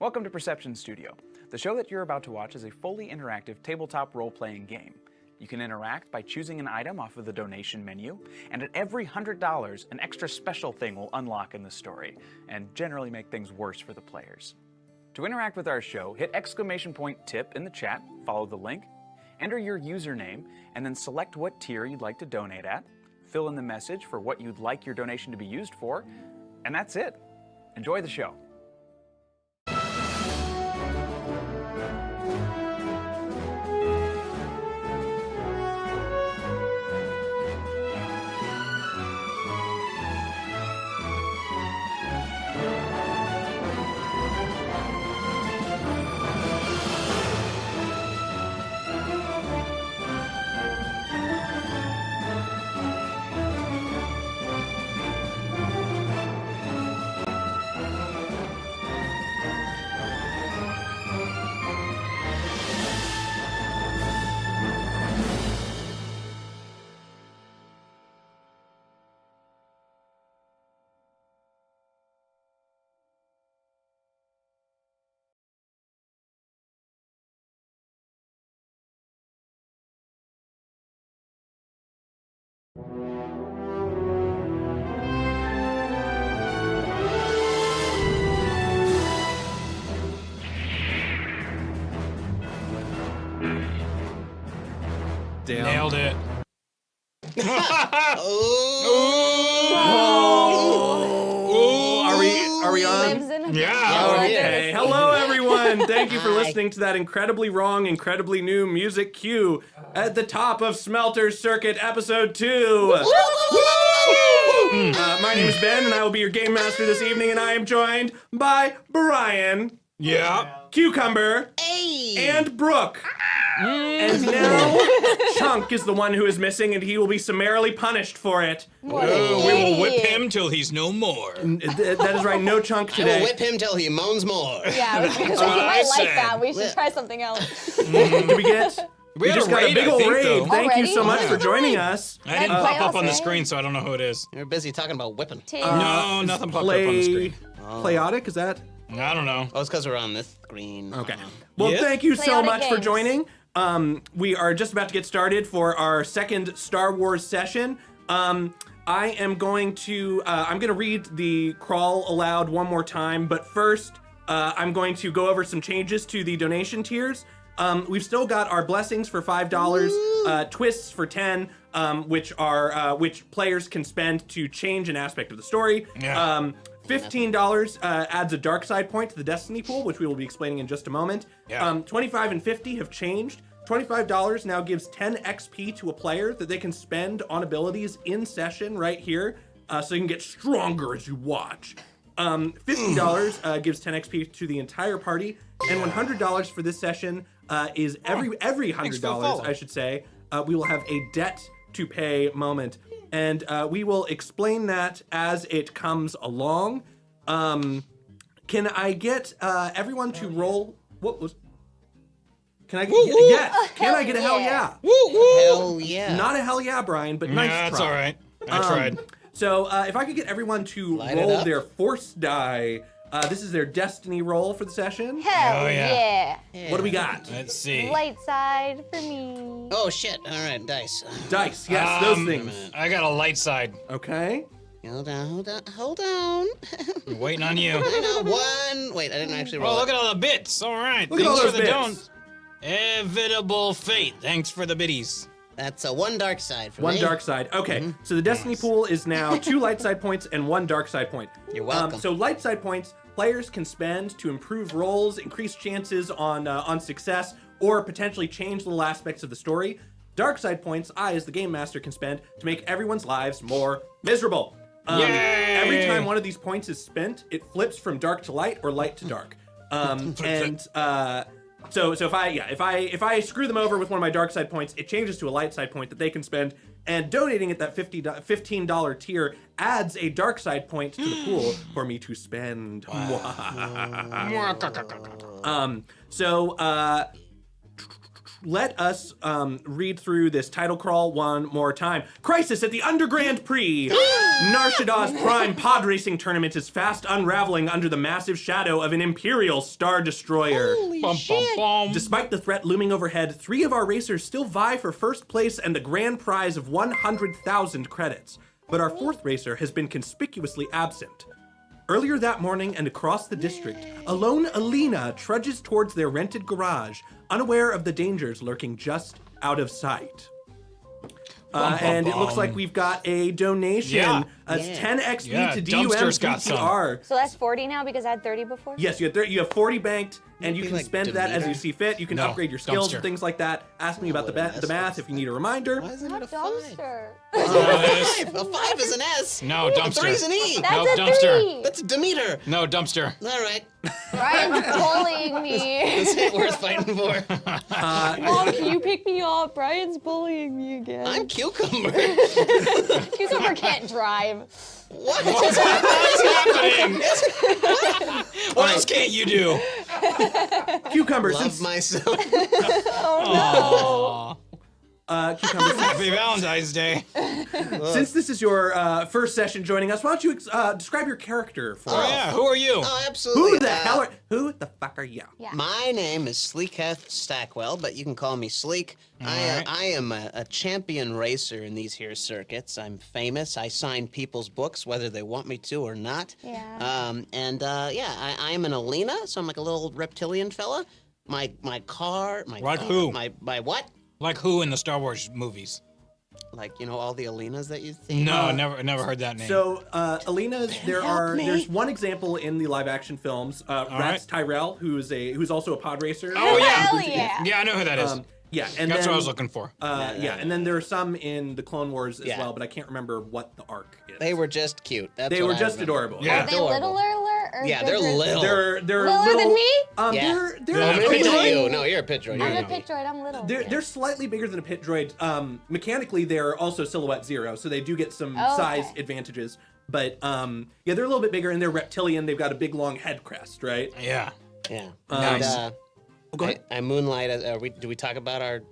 Welcome to Perception Studio. The show that you're about to watch is a fully interactive tabletop role-playing game. You can interact by choosing an item off of the donation menu, and at every $100, an extra special thing will unlock in the story, and generally make things worse for the players. To interact with our show, hit !tip in the chat, follow the link, enter your username, and then select what tier you'd like to donate at, fill in the message for what you'd like your donation to be used for, and that's it. Enjoy the show. Damn. Nailed it. Are we on? Yeah. Okay. Hello, everyone. Thank you for listening to that incredibly wrong, incredibly new music cue at the top of Smelters Circuit Episode 2. My name is Ben, and I will be your game master this evening, and I am joined by Brian, Yeah. Cucumber, and Brooke. And now, Chunk is the one who is missing, and he will be summarily punished for it. We will whip him till he's no more. That is right, no Chunk I today. will whip him till he moans more. Yeah, we what I might like said. that. We should try something else. Did we get? We had just a got a raid, big I ol' think, raid. though. Thank you so Already? much for joining us. I didn't Let's pop play up on the us, screen, so I don't know who it is. You're busy talking about whipping. No, nothing popped up on the screen. Playotic, is that? I don't know. Oh, it's because we're on this screen. Okay. Well, Yeah. thank you so Playotic much for games. joining. We are just about to get started for our second Star Wars session. I am going to I'm going to read the crawl aloud one more time, but first I'm going to go over some changes to the donation tiers. We've still got our blessings for $5, twists for 10, which players can spend to change an aspect of the story. Yeah. $15 adds a dark side point to the destiny pool, which we will be explaining in just a moment. Yeah. 25 and 50 have changed. $25 now gives 10 XP to a player that they can spend on abilities in session right here, so you can get stronger as you watch. $50 gives 10 XP to the entire party, and $100 for this session is every $100, I should say, we will have a debt to pay moment. And we will explain that as it comes along. Can I get everyone to roll? What was? Can I get? Yes. Can I get a hell yeah? Hell yeah. Not a hell yeah, Brian, but nice Yeah, try. that's all right. I tried. So if I could get everyone to Light it roll up. their force die. This is their destiny roll for the session. Hell Oh, yeah. What do we got? Let's see. Light side for me. Oh, shit. All right, dice. Dice. Yes, those things. I got a light side. Okay. Hold on. I'm waiting on you. I know, one. Wait, I didn't actually roll Oh, look it. at all the bits. All right. Look at Thanks all for those the bits. Inevitable fate. Thanks for the biddies. That's a one dark side for One me. dark side. Okay, so the destiny pool is now 2 light side points and 1 dark side point. You're welcome. So light side points players can spend to improve rolls, increase chances on success, or potentially change little aspects of the story. Dark side points, I as the game master can spend to make everyone's lives more miserable. Yay! Every time one of these points is spent, it flips from dark to light or light to dark. So if I screw them over with one of my dark side points, it changes to a light side point that they can spend, and donating at that $15 tier adds a dark side point to the pool for me to spend. let us read through this title crawl one more time. Crisis at the Undergrand Prix. Narshada's prime pod racing tournament is fast unraveling under the massive shadow of an Imperial Star Destroyer. Bum, bum, bum. Despite the threat looming overhead, 3 of our racers still vie for first place and the grand prize of 100,000 credits. But our 4th racer has been conspicuously absent. Earlier that morning and across the district, a lone Alina trudges towards their rented garage, unaware of the dangers lurking just out of sight. And it looks like we've got a donation. Yeah. It's 10 XP Yeah, to Dumpster's got some. DUMPTR. So that's 40 now because I had 30 before? Yes, you have 40 banked, and you Maybe can like spend that as Demeter? you see fit. You can No, upgrade your skills Dumpster. and things like that. Ask me about the math if you need a reminder. Why isn't it Not a 5? dumpster. A 5 is an S. No, A dumpster. 3 is an E. That's No, a dumpster. 3. That's a Demeter. No, dumpster. All right. Brian's bullying me. This ain't worth fighting for. Mom, can you pick me up? Brian's bullying me again. I'm Cucumber. Cucumber can't drive. What? What's happening? What else can't you do? Cucumber, Love since myself. Aw. Cucumber, Happy Valentine's Day. since this is your first session joining us, why don't you describe your character for Oh, us? yeah, who are you? Oh, absolutely. Who the fuck are you? Yeah. My name is Sleeketh Stackwell, but you can call me Sleek. right. I am a champion racer in these here circuits. I'm famous. I sign people's books, whether they want me to or not. Yeah. I am an Alina, so I'm like a little reptilian fella. My car, my Like who? My what? Like who in the Star Wars movies? Like, you know, all the Alinas that you see? No, never heard that name. So, Alina's, help me. there's one example in the live action films. Rex right. Tyrell, who's also a pod racer. oh, yeah. Hell yeah. Yeah, I know who that is. Yeah, and That's then, what I was looking for. and then there are some in the Clone Wars as Yeah. well, but I can't remember what the arc is. They were just cute. That's They what were I just remember. adorable. Yeah. Are they Adorable. littler or Yeah, they're bigger? little. They're Littler little, than me? Yeah. They're Yeah, Maybe Pit not droid? you. No, you're a pit droid. I'm You're a pit droid. I'm little. they're slightly bigger than a pit droid. Mechanically, they're also silhouette 0, so they do get some Oh, size okay. advantages. But yeah, they're a little bit bigger, and they're reptilian. They've got a big long head crest, right? Yeah. Yeah. Nice. And, Go ahead. I moonlight as. Do we talk about our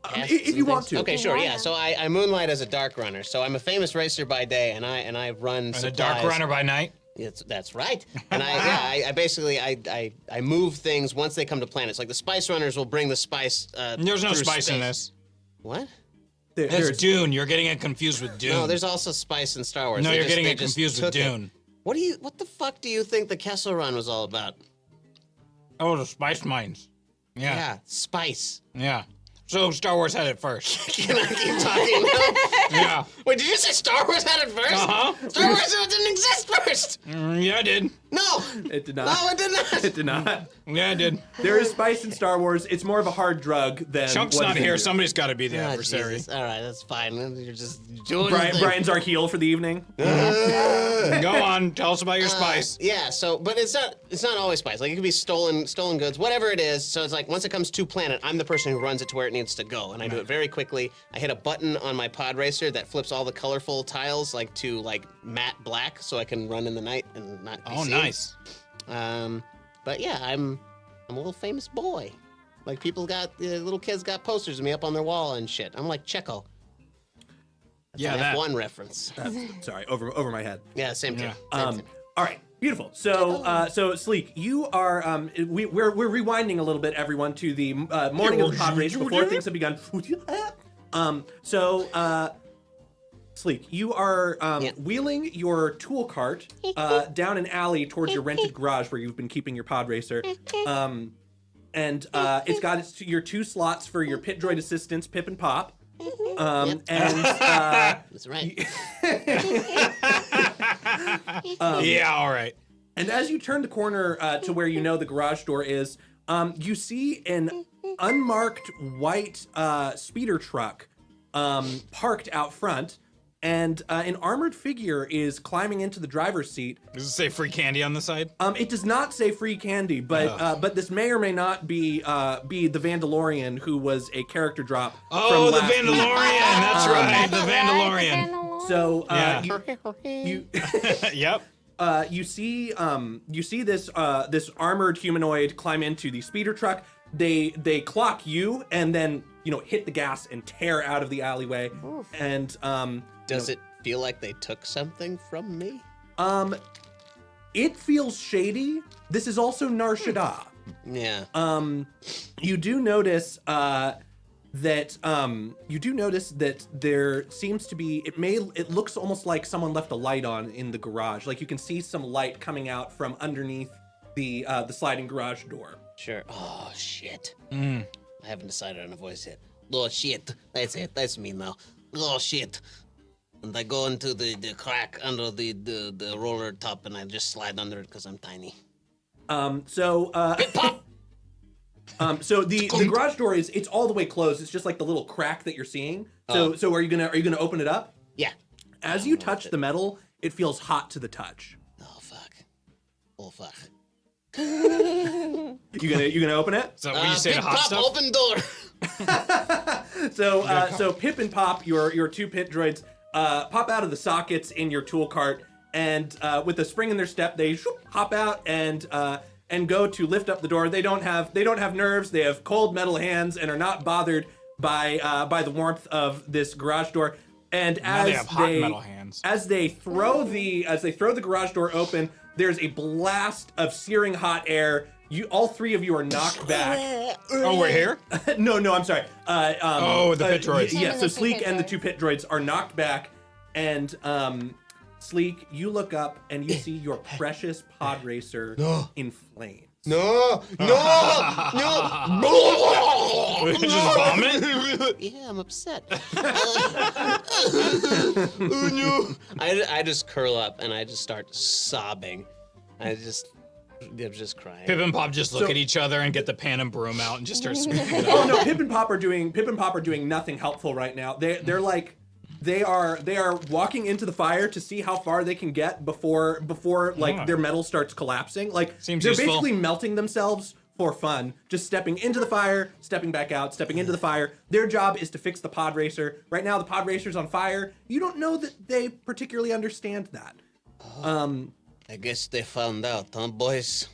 casts if and you want things? to. Okay, sure. Yeah. So I moonlight as a dark runner. So I'm a famous racer by day, and I run And a supplies. dark runner by night. That's right. And I basically I move things once they come to planets. Like the spice runners will bring the spice. There's no through spice in space. this. What? It's There's- Dune. You're getting it confused with Dune. No, there's also spice in Star Wars. No, They you're just- getting they it just confused with took it. Dune. What the fuck do you think the Kessel Run was all about? Oh, the spice mines. Yeah. Spice. Yeah. So Star Wars had it first. Can I keep talking? Yeah. Wait, did you say Star Wars had it first? Uh-huh. Star Wars didn't exist first. Yeah, I did. No. It did not. No, it did not. It did not. Yeah, I did. There is spice in Star Wars. It's more of a hard drug than. Chunk's what not is in here. Dune. Somebody's got to be the Oh, adversary. Jesus. All right, that's fine. You're just doing your thing. Brian's our heel for the evening. Go on. Tell us about your spice. Yeah, so but it's not always spice. Like it could be stolen goods, whatever it is. So it's like once it comes to planet, I'm the person who runs it to where it needs to go, and I do it very quickly. I hit a button on my pod racer that flips all the colorful tiles like to like matte black, so I can run in the night and not be Oh, seen. nice. But yeah, I'm a little famous boy. Like people got little kids got posters of me up on their wall and shit. I'm like Checo. That's Yeah, an that. F1 reference. Sorry, over my head. Yeah, same thing. Yeah. All right, beautiful. So, so Sleek, you are. We're rewinding a little bit, everyone, to the morning of the pod race before things have begun. Sleek, you are wheeling your tool cart down an alley towards your rented garage where you've been keeping your pod racer. And it's got your 2 slots for your pit droid assistants, Pip and Pop. And That's right. Yeah, all right. And as you turn the corner to where you know the garage door is, you see an unmarked white speeder truck parked out front, and an armored figure is climbing into the driver's seat. Does it say free candy on the side? It does not say free candy, but this may or may not be the Vandalorian who was a character drop. Oh, from the last week. Vandalorian. That's right. The Vandalorian. Vandalorian. So Yeah. you Yep. you see this armored humanoid climb into the speeder truck. they clock you and then hit the gas and tear out of the alleyway. Oof. And Does it feel like they took something from me? it feels shady. This is also Nar Shaddaa. Yeah. You do notice that there seems to be it looks almost like someone left a light on in the garage. Like you can see some light coming out from underneath the sliding garage door. Sure. Oh shit. I haven't decided on a voice yet. Oh shit. That's it. That's me now. Oh shit. And I go into the crack under the roller top and I just slide under it because I'm tiny. So the garage door it's all the way closed. It's just like the little crack that you're seing. So are you gonna open it up? Yeah. As you touch the metal, it feels hot to the touch. Oh fuck. Oh fuck. You gonna open it? So when you say the Pip, hot pop, stuff, open door. So Pip and Pop, your two pit droids, pop out of the sockets in your tool cart, and with a spring in their step, they hop out and go to lift up the door. They don't have nerves. They have cold metal hands and are not bothered by the warmth of this garage door. And now they have hot metal hands. as they throw the garage door open, there's a blast of searing hot air. All three of you are knocked back. Oh, we're here? No, I'm sorry. The pit droids. Yeah, And so the two Sleek pit and the droids. two pit droids are knocked back, and Sleek, you look up and you see your precious pod racer in flames. No. Just vomit? Yeah, I'm upset. Oh no! I just curl up and I just start sobbing. I'm just crying. Pip and Pop just look at each other and get the pan and broom out and just start sweeping it Oh up. no, Pip and Pop are doing nothing helpful right now. They are walking into the fire to see how far they can get before like their metal starts collapsing. Like Seems they're useful. basically melting themselves for fun, just stepping into the fire, stepping back out, stepping into the fire. Their job is to fix the pod racer. Right now the pod racer's on fire. You don't know that they particularly understand that. I guess they found out, huh, boys?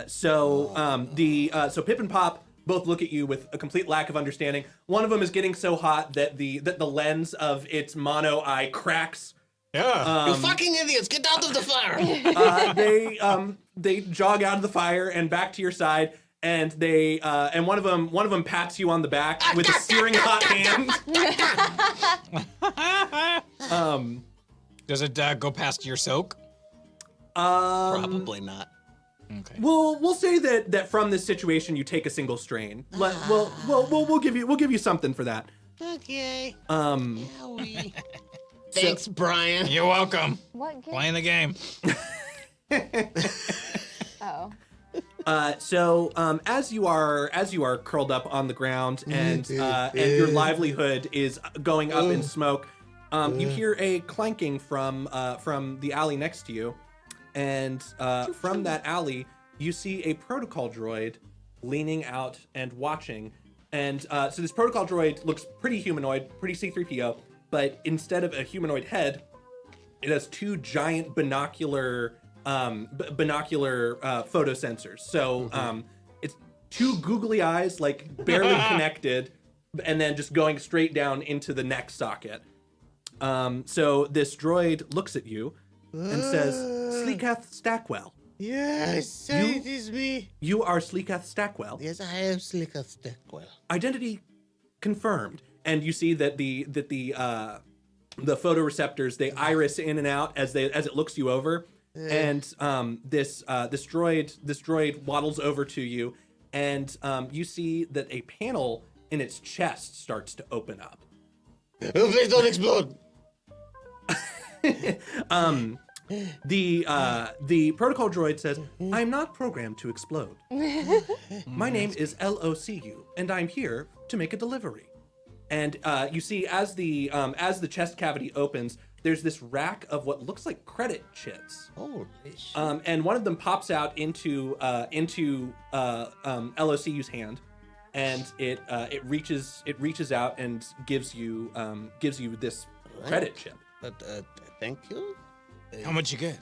So Pip and Pop both look at you with a complete lack of understanding. One of them is getting so hot that the lens of its mono eye cracks. Yeah. You fucking idiots! Get out of the fire! They jog out of the fire and back to your side, and and one of them pats you on the back with a searing hot hand. Does it go past your soak? Probably not. Okay. We'll say that from this situation you take a single strain. We'll give you something for that. Okay. Thanks, Brian. You're welcome. What game? Playing the game. Oh. So as you are curled up on the ground and your livelihood is going up in smoke, you hear a clanking from the alley next to you, and from that alley you see a protocol droid leaning out and watching. And so this protocol droid looks pretty humanoid, pretty C-3PO, but instead of a humanoid head, it has two giant binocular photo sensors. So it's two googly eyes, like barely connected, and then just going straight down into the neck socket. So this droid looks at you and says, Sleeketh Stackwell. Yes, it is me. You are Sleeketh Stackwell. Yes, I am Sleeketh Stackwell. Identity confirmed. And you see that the photoreceptors, they iris in and out as it looks you over. And this droid waddles over to you, and you see that a panel in its chest starts to open up. Oh, please don't explode. The protocol droid says, "I'm not programmed to explode. My name is LOCU, and I'm here to make a delivery." And you see, as the chest cavity opens, there's this rack of what looks like credit chits. Oh, And one of them pops out into LOCU's hand, and it reaches out and gives you this credit chip. But thank you. How much you get?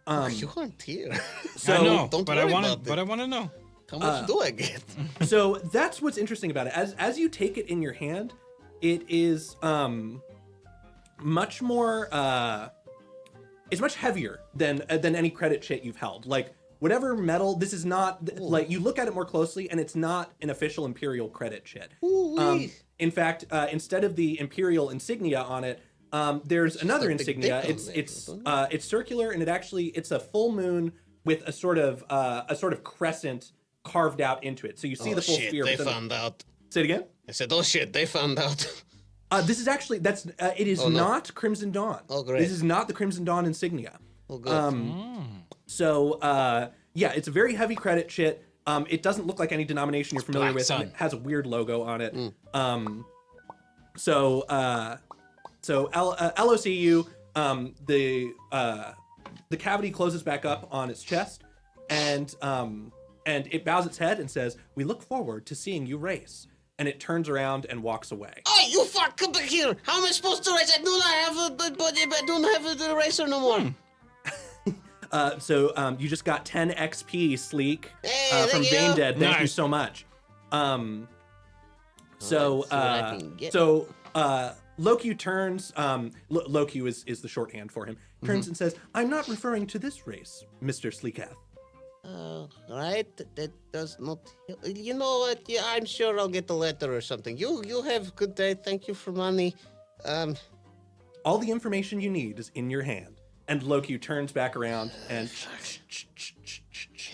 You weren't here. So I know, don't but worry I want about to. But I want to know. How much do I get? So that's what's interesting about it. As you take it in your hand, it is much more. It's much heavier than any credit chit you've held. Like whatever metal, this is not like you look at it more closely, and it's not an official Imperial credit chit. In fact, instead of the Imperial insignia on it, there's another insignia. It's circular, and it's a full moon with a sort of crescent carved out into it. So you see the full sphere. They found out. Say it again. I said, oh shit, they found out. This is actually it is not Crimson Dawn. Oh, great. This is not the Crimson Dawn insignia. Oh, good. So yeah, it's a very heavy credit chit. It doesn't look like any denomination you're familiar with. And it has a weird logo on it. So LOCU, the cavity closes back up on its chest, and it bows its head and says, "We look forward to seeing you race." And it turns around and walks away. Oh, you fuck! Come back here! How am I supposed to race? I do not have I don't have a racer no more. So you just got 10 XP, Sleek, Hey, from thank you. Vane Dead. Thank you Nice. so much. Let's see what I can get. Loki turns. Loki is the shorthand for him. Turns and says, "I'm not referring to this race, Mr. Sleekath." Right? That does not. You know what? Yeah, I'm sure I'll get the letter or something. You have a good day. Thank you for money. All the information you need is in your hand. And Loki turns back around and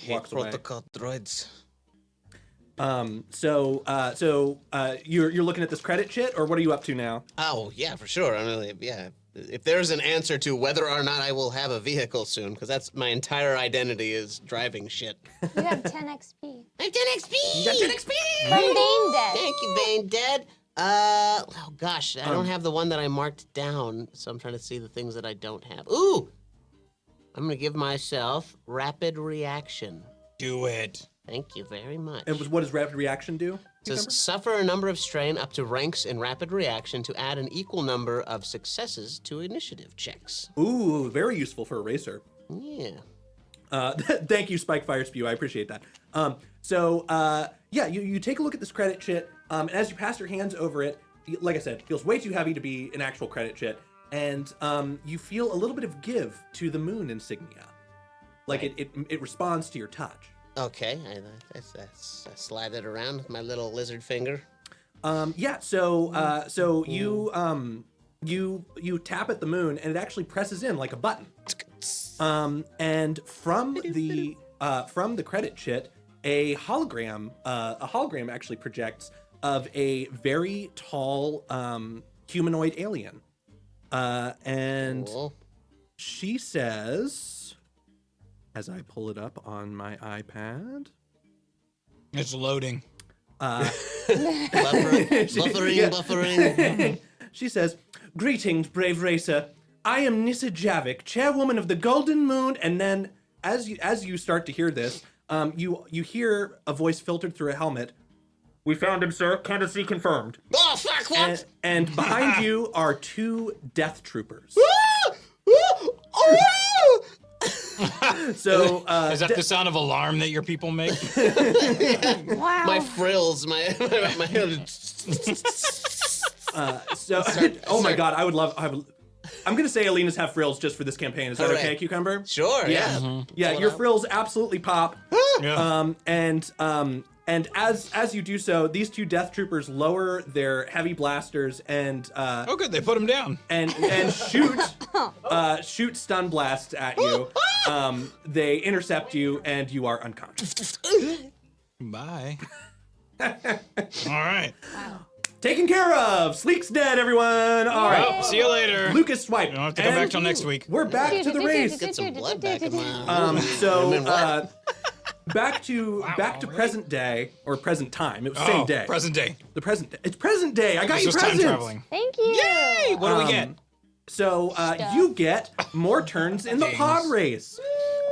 walks away. Protocol droids. You're looking at this credit chit, or what are you up to now? Oh yeah, for sure. I mean, yeah. If there's an answer to whether or not I will have a vehicle soon, because that's my entire identity is driving shit. You have 10 XP. I have 10 XP. You got 10 XP. From Bane Dead. Thank you, Bane Dead. Oh gosh, I don't have the one that I marked down, so I'm trying to see the things that I don't have. Ooh, I'm gonna give myself rapid reaction. Do it. Thank you very much. And what does rapid reaction do? It says suffer a number of strain up to ranks in rapid reaction to add an equal number of successes to initiative checks. Ooh, very useful for a racer. Yeah. Thank you, Spike Fire Spew. I appreciate that. You take a look at this credit chit, and as you pass your hands over it, like I said, it feels way too heavy to be an actual credit chit, and you feel a little bit of give to the moon insignia. Like it responds to your touch. Okay, I slide it around with my little lizard finger. You tap at the moon, and it actually presses in like a button. And from the credit chit, a hologram actually projects of a very tall humanoid alien, and Cool. she says, as I pull it up on my iPad. It's loading. Buffering. She says, "Greetings, brave racer. I am Nissa Javik, chairwoman of the Golden Moon." And then, as you start to hear this, you hear a voice filtered through a helmet. "We found him, sir. Candidacy confirmed." Oh fuck! What? And behind you are 2 death troopers. So Is that the sound of alarm that your people make? Wow. My frills, my oh my god, I'm gonna say Alina's have frills just for this campaign. Is that Hooray. okay, Cucumber? Sure, yeah. Yeah, your frills absolutely pop. Yeah. And as you do so, these 2 death troopers lower their heavy blasters and Oh, good. They put him down. and shoot stun blasts at you. They intercept you, and you are unconscious. Bye. All right. Taken care of. Sleek's dead, everyone. All right. Well, see you later. Lucas Swipe. You don't have to come back till next week. We're back to the race. Get some blood back in my Back to present day or present time. It was the same day. Present day. The present day. It's present day. I got It's you just time presents. traveling. Thank you. Hey, what do we get? So you get more turns in the pod race.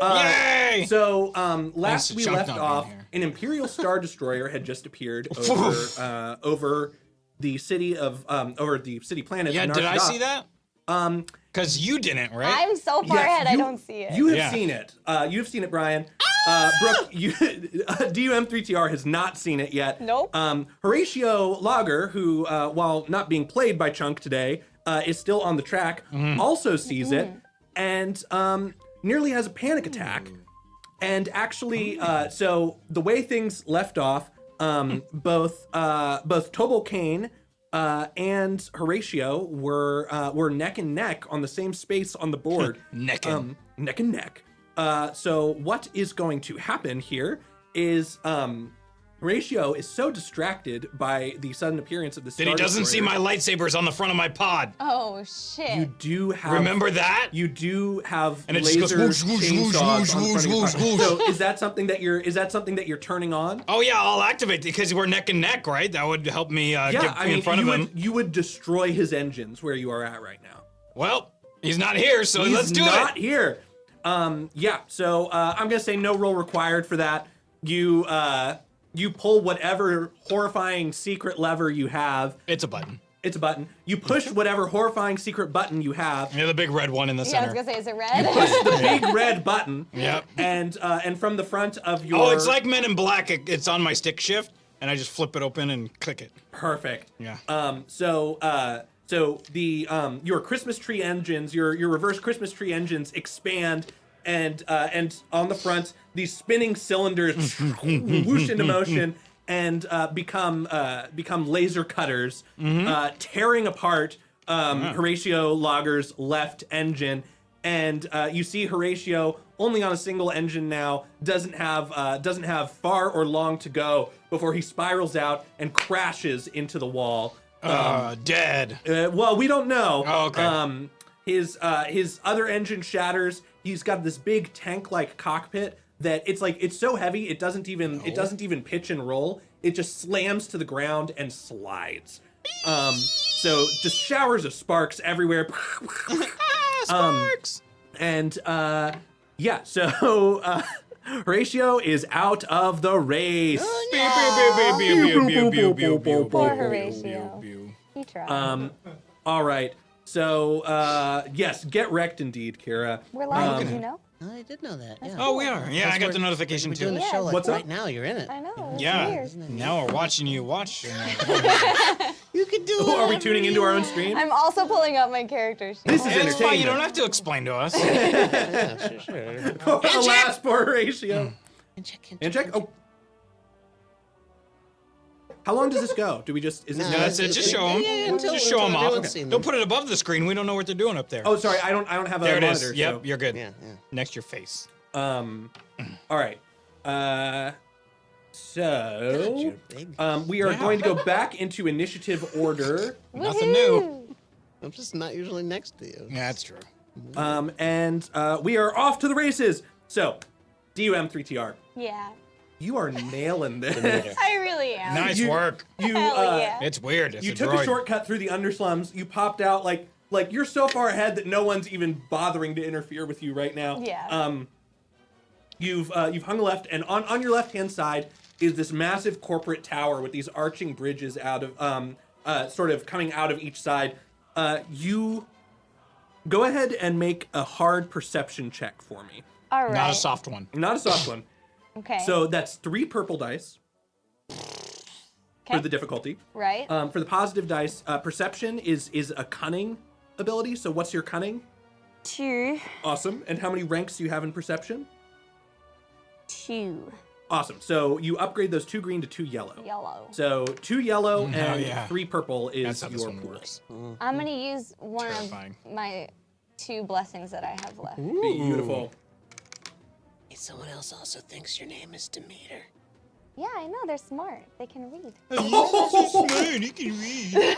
Yay! So last Nice we chunk left not off, being here. an Imperial Star Destroyer had just appeared over the city of over the city planet. Yeah, did I Narshada. see that? Because you didn't, right? I'm so far Yes, ahead, I you- don't see it. You have Yeah. seen it. You have seen it, Brian. Brooke, DUM3TR has not seen it yet. Nope. Horatio Lager, who, while not being played by Chunk today, is still on the track, also sees it, and nearly has a panic attack. And actually, so the way things left off, both Tobal Kane and Horatio were neck and neck on the same space on the board. Neck and neck. So what is going to happen here is Horatio is so distracted by the sudden appearance of the That he doesn't see my lightsabers on the front of my pod. Oh shit. You do have. Remember that? You do have And it just laser goes whoosh, whoosh, chainsaws whoosh, on the front of your whoosh, pod. whoosh, So is that something that you're turning on? Oh yeah, I'll activate it because we're neck and neck, right? That would help me get in front of him. You would destroy his engines where you are at right now. Well, he's not here, so let's do He's it. not here. Yeah. So I'm gonna say no roll required for that. You pull whatever horrifying secret lever you have. It's a button. It's a button. You push whatever horrifying secret button you have. Yeah, the big red one in the Yeah, I was center. gonna say, is it red? The big red button. Yep. And from the front of your. Oh, it's like Men in Black. It's on my stick shift, and I just flip it open and click it. Perfect. Yeah. So the your Christmas tree engines, your reverse Christmas tree engines expand, and on the front these spinning cylinders whoosh into motion and become laser cutters, tearing apart Horatio Lager's left engine. And you see Horatio only on a single engine now, doesn't have far or long to go before he spirals out and crashes into the wall. Dead. Well, we don't know. Oh, okay. His other engine shatters. He's got this big tank-like cockpit that it's so heavy it doesn't even pitch and roll. It just slams to the ground and slides. So just showers of sparks everywhere. Sparks. Yeah. So Horatio is out of the race. Poor Horatio. He tried. All right. So yes, get wrecked indeed, Kira. We're live, did you know? I did know that. Yeah. Oh, we are. Yeah, I got the notification We're doing too. the show like What's right up? now. You're in it. I know. It's Yeah. weird. Now we're watching you watch. You can do it. Are we tuning into our own stream? I'm also pulling up my character sheet. This is It's fine. You don't entertainment. have to explain to us. Yeah, sure. Alas, poor Horatio. Handshake. And check. Oh. How long does this go? Do we just? Is this? No, that's it. Just show them. until- Just show them until off. everyone's seen them. Don't put it above the screen. We don't know what they're doing up there. Oh, sorry. I don't have a there it monitor. is. Yep, so- you're good. Yeah, yeah. Next your face. All right. So You're big. we are Yeah. going to go back into initiative order. Nothing new. I'm just not usually next to you. Yeah, that's true. And we are off to the races. So, DUM3TR, Yeah. you are nailing this. I really am. Nice You- work. You Hell yeah. It's weird. It's you a took droid. a shortcut through the underslums. You popped out like you're so far ahead that no one's even bothering to interfere with you right now. Yeah. You've hung left, and on your left hand side is this massive corporate tower with these arching bridges out of sort of coming out of each side. You go ahead and make a hard perception check for me. All right. Not a soft one. Not a soft one. Okay. So that's 3 purple dice for Okay. the difficulty. Right. For the positive dice, perception is a cunning ability. So what's your cunning? 2. Awesome. And how many ranks do you have in perception? 2. Awesome. So you upgrade those 2 green to 2 yellow. Yellow. So 2 yellow and yeah. 3 purple is That's how this your one pool. works. I'm gonna use one Terrifying. of my 2 blessings that I have left. Beautiful. Hey, someone else also thinks your name is Demeter. Yeah, I know. They're smart. They can read. Man, he can read.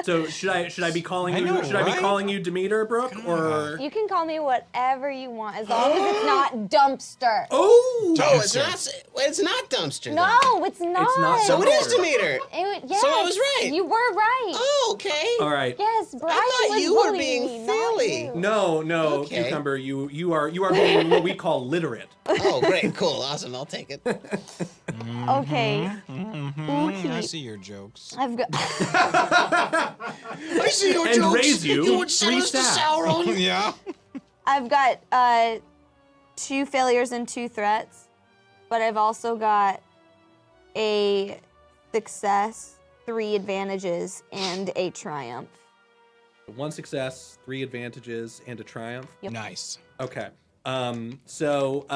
So should I be calling I you? know, Should I be right? calling you Demeter, Brooke, or? You can call me whatever you want, as long as it's not dumpster. Oh. Oh, it's not dumpster. then. No, it's not. It's not So it is Dumpster. Demeter. Yes, So I was right. You were right. Oh, okay. All right. Yes, Brian thought was you were bullying being me, not silly. you. No, Okay. Cucumber. You are being what we call literate. Oh, great, cool, awesome. I'll take it. Okay. I see your jokes. I've got. I see your And raise you would send 3 us to staff. Sauron. Yeah. I've got 2 failures and 2 threats, but I've also got a success, 3 advantages, and a triumph. 1 success, 3 advantages, and a triumph. Yep. Nice. Okay. So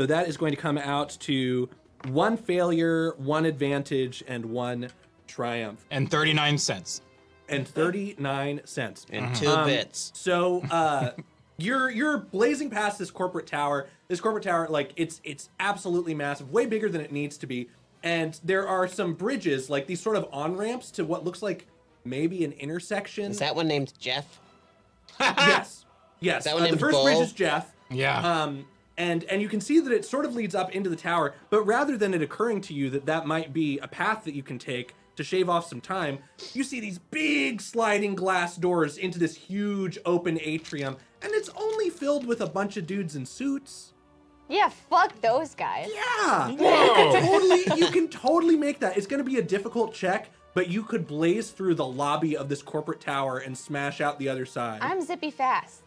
that is going to come out to 1 failure, 1 advantage, and 1 triumph. And 39 cents. And 39 cents. And 2 bits. So you're blazing past this corporate tower. This corporate tower, like it's absolutely massive, way bigger than it needs to be. And there are some bridges, like these sort of on-ramps to what looks like maybe an intersection. Is that one named Jeff? Yes. Yes. Is that one the named first Bo? bridge is Jeff. Yeah. And you can see that it sort of leads up into the tower, but rather than it occurring to you that that might be a path that you can take to shave off some time, you see these big sliding glass doors into this huge open atrium, and it's only filled with a bunch of dudes in suits. Yeah, fuck those guys. Yeah, Whoa. you can totally make that. It's going to be a difficult check, but you could blaze through the lobby of this corporate tower and smash out the other side. I'm zippy fast.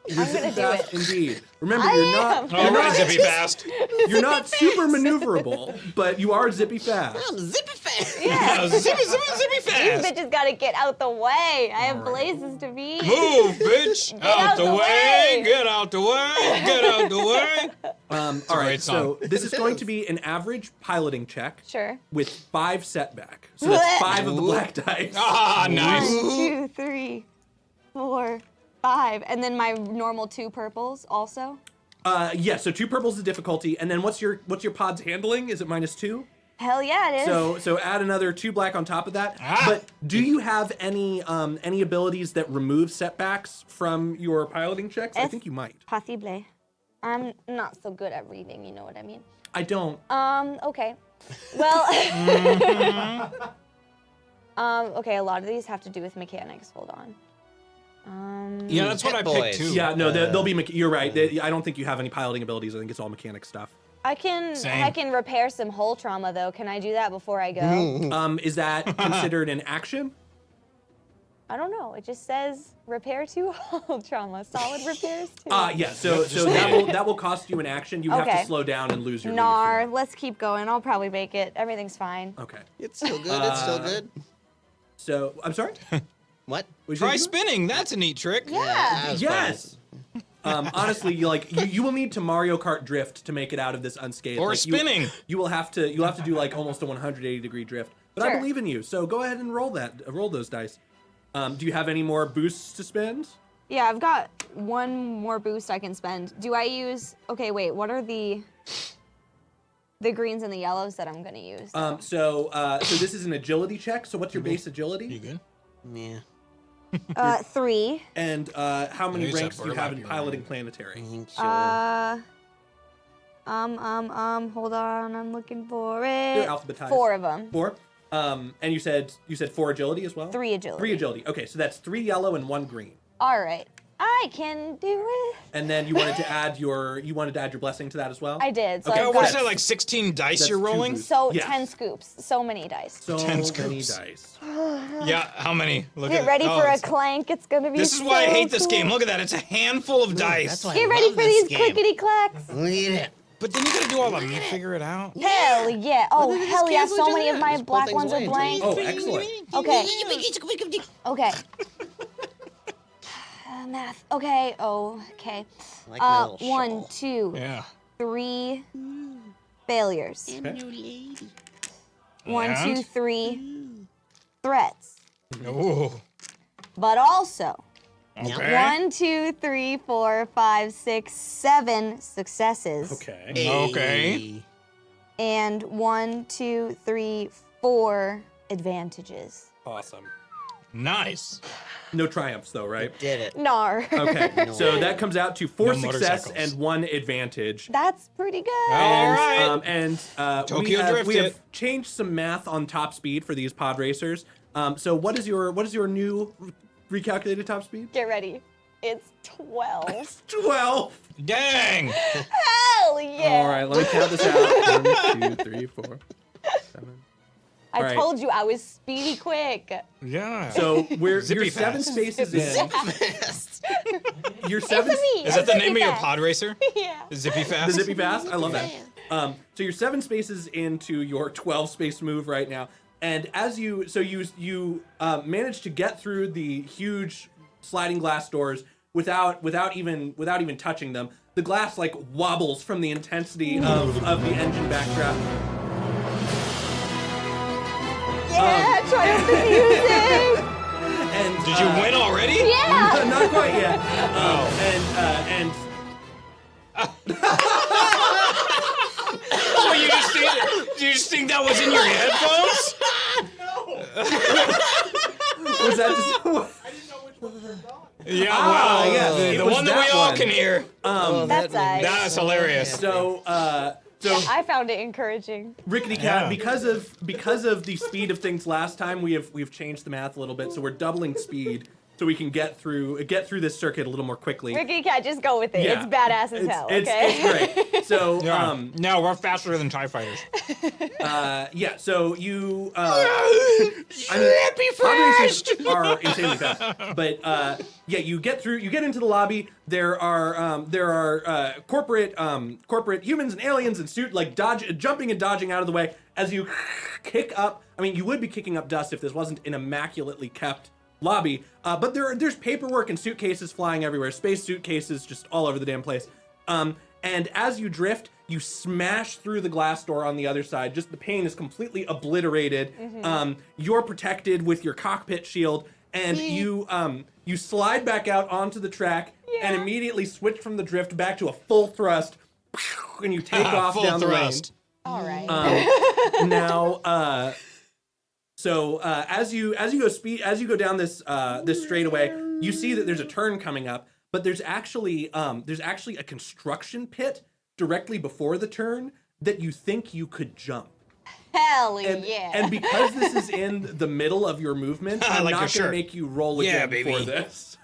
You're I'm gonna zippy do fast it. Indeed. Remember, I you're am. not. All You're right, not, Zippy Fast. you're not super maneuverable, but you are zippy fast. I'm zippy fast. Yeah. Zippy These Fast. bitches gotta get out the way. I have blazes to beat. Move, bitch. Out the way. way. Get out the way. Get out the way. All right, great so song. this is going to be an average piloting check Sure. with 5 setback. So that's 5 of the black dice. Ah, nice. 1, 2, 3, 4, 5. And then my normal 2 purples also. Yeah, so 2 purples is difficulty, and then what's your pod's handling? Is it -2? Hell yeah, it is. So add another 2 black on top of that. Ah. But do you have any abilities that remove setbacks from your piloting checks? I Yes. think you might. Possible. I'm not so good at reading, you know what I mean? I don't. Okay. Well, okay, a lot of these have to do with mechanics. Hold on. Yeah, that's what I Pet picked boys. too. Yeah, no, they'll be. You're right. I don't think you have any piloting abilities. I think it's all mechanic stuff. I can Same. repair some hull trauma though. Can I do that before I go? Is that considered an action? I don't know. It just says repair 2 hull trauma. Solid repairs 2. Yeah. So that will cost you an action. You have Okay. to slow down and lose your lead for Nar, that. let's keep going. I'll probably make it. Everything's fine. Okay. It's still good. It's still good. So I'm sorry. What? What'd you Try say? spinning. That's a neat trick. Yeah. that was Yes. Honestly, you will need to Mario Kart drift to make it out of this unscathed. Or Like, spinning. You'll have to do like almost a 180-degree drift. But I Sure. believe in you. So go ahead and roll those dice. Do you have any more boosts to spend? Yeah, I've got 1 more boost I can spend. Do I use? Okay, wait. What are the greens and the yellows that I'm gonna use? So this is an agility check. So what's your base agility? You good? Yeah. 3. And how many Use that ranks do you have in burlap piloting planetary? Hold on. I'm looking for They're it. alphabetized. 4 of them. 4. And you said 4 agility as well? 3 agility. 3 agility. Okay, so that's 3 yellow and 1 green. All right. I can do it. And then you wanted to add your blessing to that as well? I did. So Okay. I've Oh, what got is that, like 16 dice That's you're 2 rolling? boosts. so Yes. 10 scoops. So many dice. So 10 many scoops. dice. Yeah, how many? Look Get at ready oh, for a it's- clank. It's gonna be. This is why I so hate this cool. game. Look at that. It's a handful of dice. That's why Get I ready love for this these game. clickety clacks. Look at it. But then you gotta do all the me figure it out. Hell yeah. Oh, Well, then hell just yeah. cancel So each many other of out. my Just pull black things ones are away. blank. Oh, excellent. Okay. Okay. Math. Okay. Oh, okay. Like my little 1, shawl. 2, Yeah. 3 failures. Okay. 1, And? 2, 3 threats. Ooh. But also Okay. 1, 2, 3, 4, 5, 6, 7 successes. Okay. Okay. And 1, 2, 3, 4 advantages. Awesome. Nice. No triumphs though, right? Did it. Nar. Okay. So that comes out to 4 No success motorcycles. and 1 advantage. That's pretty good. All right. We Tokyo have Drift it. changed some math on top speed for these pod racers. So what is your new recalculated top speed? Get ready. It's 12. 12. Dang. Hell yeah. All right, let me count this out. 1, 2, 3, 4, 7. I right. told you I was speedy quick. Yeah. So you're Zippy 7 fast. spaces in. your seven. It's me. Is that the I'm name of your Zippy pod racer? Fast. Yeah. Zippy The Fast? Zippy Fast. I love that. So you're 7 spaces into your 12 space move right now, and as you manage to get through the huge sliding glass doors without even touching them. The glass like wobbles from the intensity of the engine backdraft. Yeah, triumphant music. And Did you win already? Yeah. Not quite yet. And Oh, you just think that was in your headphones? was that just? Yeah, Ah, well, yes, it the was one that that we all one. can hear. That's nice. That's hilarious. So I found it encouraging. Rickety Cat, Yeah. because of the speed of things last time, we've changed the math a little bit, so we're doubling speed so we can get through this circuit a little more quickly. Ricky Cat, just go with it. Yeah. It's badass as hell, okay? It's great. So Yeah. No, we're faster than TIE fighters. yeah. So you pod racers are insanely fast, but yeah, you get into the lobby. There are corporate humans and aliens in suit like jumping and dodging out of the way as you kick up. I mean, you would be kicking up dust if this wasn't an immaculately kept lobby, but there's paperwork and suitcases flying everywhere, space suitcases just all over the damn place. And as you drift, you smash through the glass door on the other side. Just the pane is completely obliterated. You're protected with your cockpit shield, and you slide back out onto the track and immediately switch from the drift back to a full thrust, and you take off Full down thrust. All right. the lane. Now, so as you go down this straightaway, you see that there's a turn coming up, but there's actually a construction pit directly before the turn that you think you could jump. Hell And, yeah. and because this is in the middle of your movement, I'm like not your going to shirt. make you roll Yeah, again for baby. this.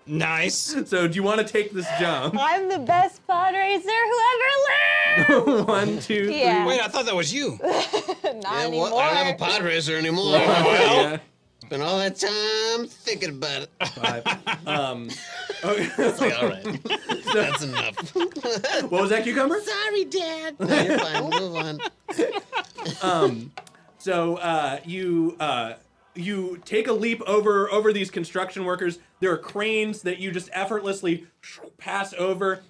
Nice. So do you want to take this jump? I'm the best pod racer who ever lived. 1, 2, 3. Yeah. Wait, I thought that was you. Not Yeah, anymore. well, I don't have a pod racer anymore. Yeah. Spent all that time thinking about it. 5. Okay. It's like, all right, that's enough. What was that, Cucumber? Sorry, Dad. No, you're fine. Move on. So you take a leap over these construction workers. There are cranes that you just effortlessly pass over.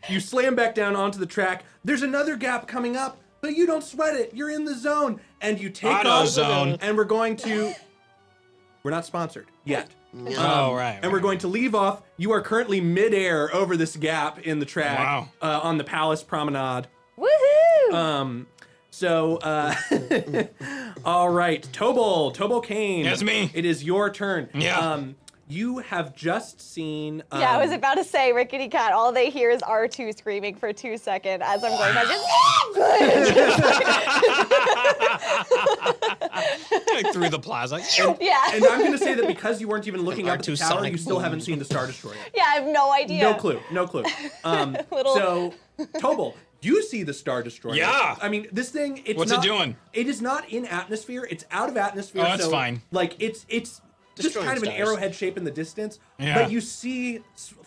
You slam back down onto the track. There's another gap coming up, but you don't sweat it. You're in the zone, and you take Auto off. zone. And we're not sponsored yet. Oh, right. And we're going to leave off. You are currently midair over this gap in the track. Wow. On the Palace Promenade. Woohoo! So, all right, Tobal Kane. That's me. It is your turn. Yeah. You have just seen. Yeah, I was about to say, Rickety Cat, all they hear is R2 screaming for 2 seconds as I'm going, I just, Like through the plaza. yeah. And I'm going to say that because you weren't even looking up at the R2 tower, sonic you still boom. haven't seen the Star Destroyer. Yeah, I have no idea. No clue. Little- So, Tobal, you see the Star Destroyer. Yeah. I mean, this thing. What's it doing? It is not in atmosphere. It's out of atmosphere. Oh, that's so, fine. Like it's just Destroying kind of an stars. arrowhead shape in the distance. Yeah. But you see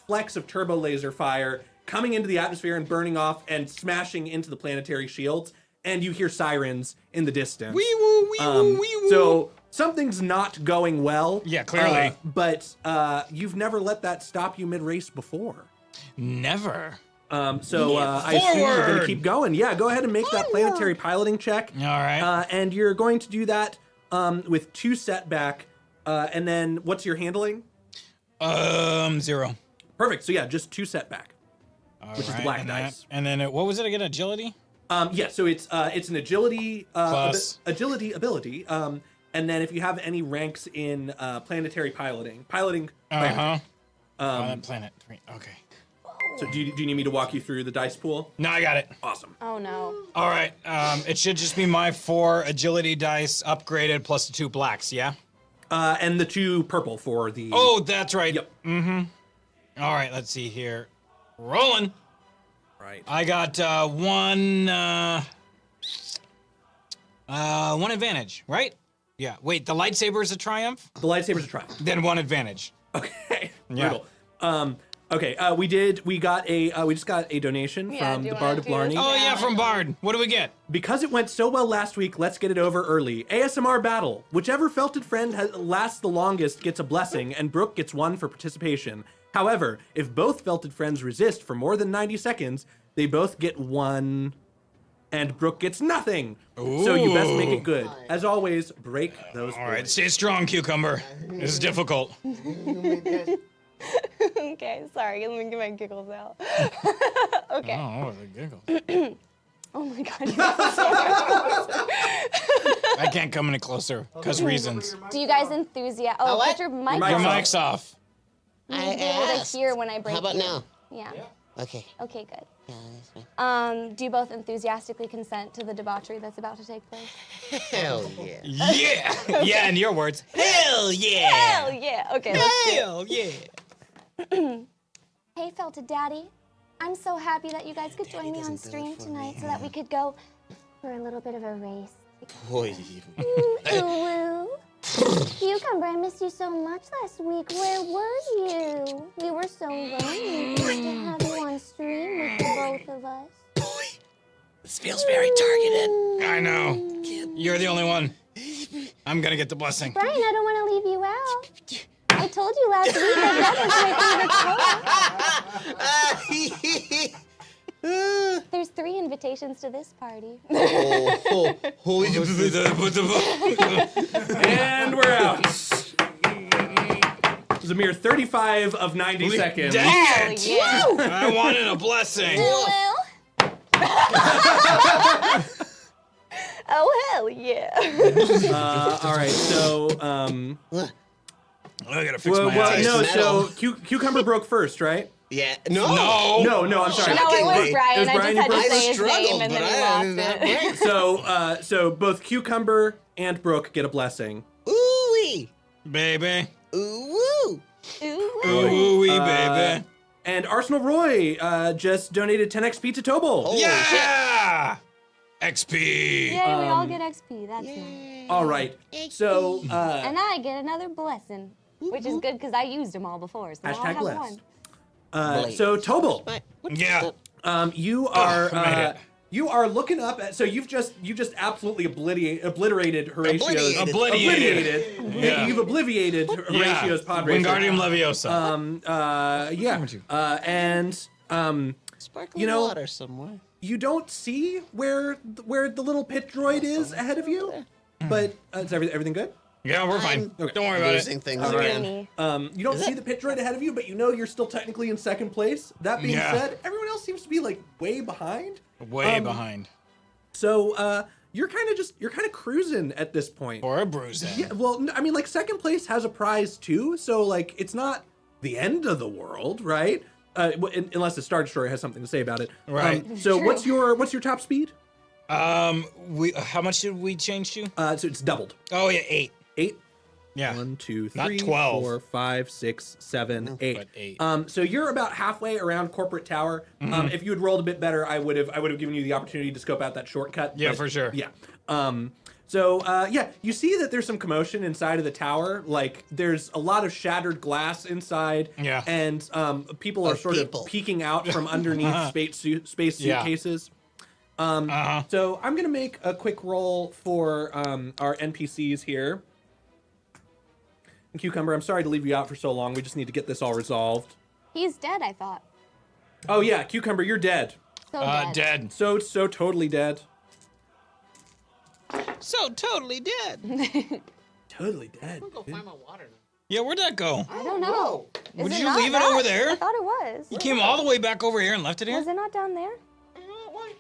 flecks of turbo laser fire coming into the atmosphere and burning off and smashing into the planetary shields. And you hear sirens in the distance. Wee woo, wee woo, wee woo. So something's not going well. Yeah, clearly. But you've never let that stop you mid-race before. Never. So I assume you're going to Forward. keep going. Yeah, go ahead and make that planetary piloting check. All right. And you're going to do that with 2 setback. And then what's your handling? 0. Perfect. So yeah, just 2 setback. All Which is the right, black and dice. that- and then what was it again? Agility? Yeah, so it's an agility Plus. agility ability. And then if you have any ranks in planetary piloting. Uh-huh. Planet 3. Okay. So do you need me to walk you through the dice pool? No, I got it. Awesome. Oh no. All right. It should just be my 4 agility dice upgraded plus the 2 blacks, yeah? And the 2 purple for the. Oh, that's right. Yep. All right, let's see here. Rolling. Right. I got one advantage, right? Yeah. Wait, the lightsaber is a triumph? The lightsaber's a triumph. Then 1 advantage. Okay. Yeah. Brutal. Okay, we just got a donation Yeah, from do you the wanna Bard of do Blarney. this? Oh yeah, from Bard. What do we get? Because it went so well last week, let's get it over early. ASMR battle. Whichever felted friend lasts the longest gets a blessing, and Brooke gets one for participation. However, if both felted friends resist for more than 90 seconds, they both get one, and Brooke gets nothing. So you best make it good. As always, break those All right, boards. stay strong, Cucumber. This is difficult. Okay, sorry. Let me get my giggles out. Okay. Oh, the giggle. Oh my god. I can't come any closer because reasons. Do you guys enthusiastic? Oh, what? put your mic Your Your on. mic's off. You'll be able to asked. hear when I break How about you. now? Yeah. Okay. Okay, good. Yeah, that's fine. Do you both enthusiastically consent to the debauchery that's about to take place? Hell yeah. Yeah. Yeah, in your words. Hell yeah. Hell yeah. Okay, let's do it. Hell yeah. Hey, Felted Daddy. I'm so happy that you guys could join me on stream tonight so that we could go for a little bit of a race. Boy. Ooh, Cucumber, I missed you so much last week. Where were you? We were so lonely to have you on stream with the both of us. This feels very targeted. I know. You're the only one. I'm gonna get the blessing. Brian, I don't want to leave you out. I told you last week that was my favorite show. There's 3 invitations to this party. And we're out. It was a mere 35 of 90 seconds. Dang it! Yeah. I wanted a blessing. Well, Oh hell yeah. All right, so I gotta fix my well, eyes. no, Metal. so Cucumber broke first, right? Yeah. No. No, I'm sorry. No, it was Shockingly. Brian. It was I Brian just who had to broke- say his name struggled, and but then I he lost it. So both Cucumber and Brooke get a blessing. Ooh-wee. Baby. Ooh-woo. Ooh wee, baby. And Arsenal Roy just donated 10 XP to Tobal. Holy Yeah! XP. yay, we all get XP. That's nice. All right. So And I get another blessing, which is good because I used them all before. So now I Hashtag have blessed. one. so Tobal, Yeah. you made are it. you are looking up at. So you just absolutely obliterated Horatio's. Obliterated. Yeah. You've obliviated Horatio's pod racer. Wingardium Leviosa. And Sparkling You know- water somewhere. you don't see where the little pit droid is ahead of you, but is everything good? Yeah, we're fine. Okay. Don't worry about Losing it. things All right. again. You don't see the pit droid ahead of you, but you know you're still technically in second place. That being Yeah. said, everyone else seems to be like way behind. Way behind. So you're kind of cruising at this point. Or a bruising. Yeah, well, I mean, like second place has a prize too, so like it's not the end of the world, right? Unless the Star Destroyer has something to say about it. Right. So what's your top speed? How much did we change to? So it's doubled. Oh yeah, 8. 8. Yeah. 1, 2, Not 3, 12. 4, 5, 6, 7, 8. But 8. So you're about halfway around Corporate Tower. If you had rolled a bit better, I would have given you the opportunity to scope out that shortcut. Yeah, but- for sure. Yeah. You see that there's some commotion inside of the tower. Like there's a lot of shattered glass inside. Yeah. And people are sort people. of peeking out from underneath space Yeah. suitcases. So I'm gonna make a quick roll for our NPCs here. And Cucumber, I'm sorry to leave you out for so long. We just need to get this all resolved. He's dead, I thought. Oh yeah, Cucumber, you're dead. So dead. Dead. So totally dead. So totally dead. Totally dead. Go find my water. Yeah, where'd that go? I don't know. Is Would it you not leave it that? over there? I thought it was. You came all the way back over here and left it here? Was it not down there? What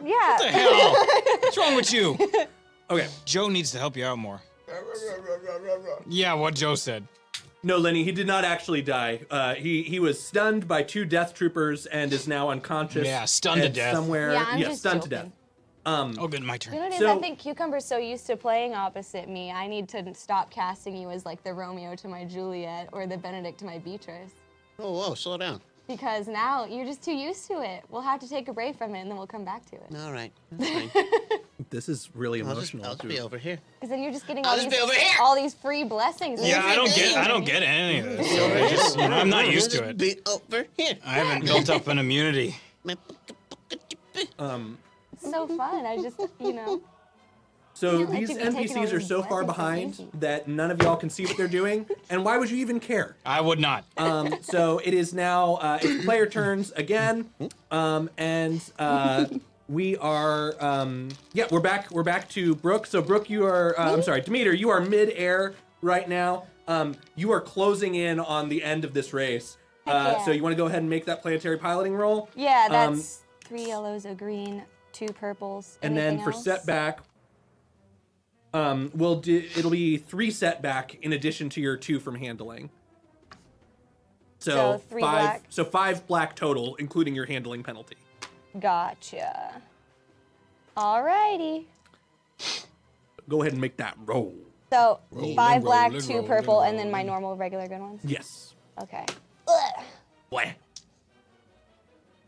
the Yeah. hell? What's wrong with you? Okay. Joe needs to help you out more. Yeah, what Joe said. No, Lenny, he did not actually die. He was stunned by 2 death troopers and is now unconscious. Yeah, stunned to at death. Somewhere. Yeah, I'm just stunned to joking. death. Oh, good, my You turn. know what it is? So- I think Cucumber's so used to playing opposite me. I need to stop casting you as like the Romeo to my Juliet or the Benedict to my Beatrice. Oh, whoa, slow down. Because now you're just too used to it. We'll have to take a break from it and then we'll come back to it. All right. That's fine. This is really I'll just emotional. be over here. Because then you're just getting I'll all just these, be over here. all these free blessings. Yeah, I don't get any of this. So I just, I'm not used to it. Be over here. I haven't built up an immunity. It's so fun. I just, So Yeah, I these could be taking all NPCs are these so far blessings behind so easy. that none of y'all can see what they're doing. And why would you even care? I would not. So it is now it's player turns again, we are we're back to Brooke. So Brooke, you are I'm sorry, Demeter, you are mid-air right now. You are closing in on the end of this race. yeah. So you want to go ahead and make that planetary piloting roll? yeah, that's 3 yellows, a green, 2 purples. And then Anything for else? setback, it'll be 3 setback in addition to your 2 from handling. So 3 black. So 5 black total, including your handling penalty. Gotcha. Alrighty. Go ahead and make that roll. So 5 black, roll, 2 roll, purple, roll, and then my normal regular good ones. Yes. Okay. Blah.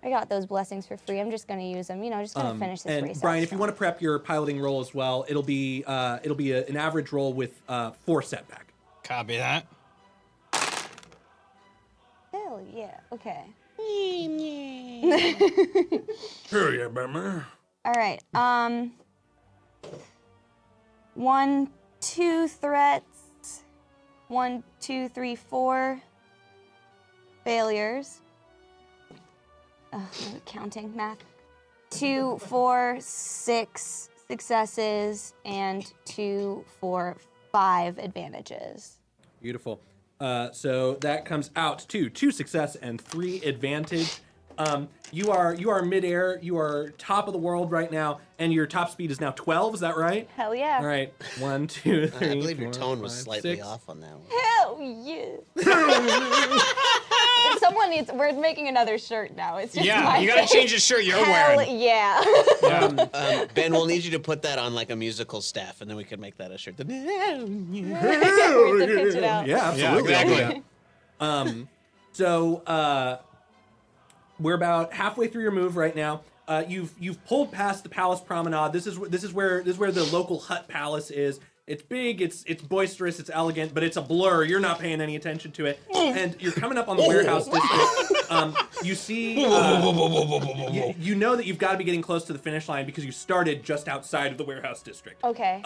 I got those blessings for free. I'm just gonna use them. Just gonna finish this And race. Brian, out if you want to prep your piloting roll as well, it'll be an average roll with 4 setback. Copy that. Hell yeah. Okay. Sure, yeah, baby. All right. 1, 2 threats. 1, 2, 3, 4 failures. Counting math. 2, 4, 6 successes, and 2, 4, 5 advantages. Beautiful. So that comes out to 2 success and 3 advantage. You are midair. You are top of the world right now, and your top speed is now 12. Is that right? Hell yeah. All right. 1, 2, 3. I believe your 4, tone was 5, slightly 6. off on that one. Hell yeah. Someone needs. We're making another shirt now. It's just Yeah, my you gotta face. change the shirt you're Hell wearing. yeah. Ben, we'll need you to put that on like a musical staff, and then we can make that a shirt. We have to pitch it out. Yeah, absolutely. Yeah, I'll do exactly. that. So we're about halfway through your move right now. You've pulled past the palace promenade. This is where the local hut palace is. It's big, it's boisterous, it's elegant, but it's a blur. You're not paying any attention to it. And you're coming up on the warehouse district. You see, you know that you've got to be getting close to the finish line because you started just outside of the warehouse district. Okay.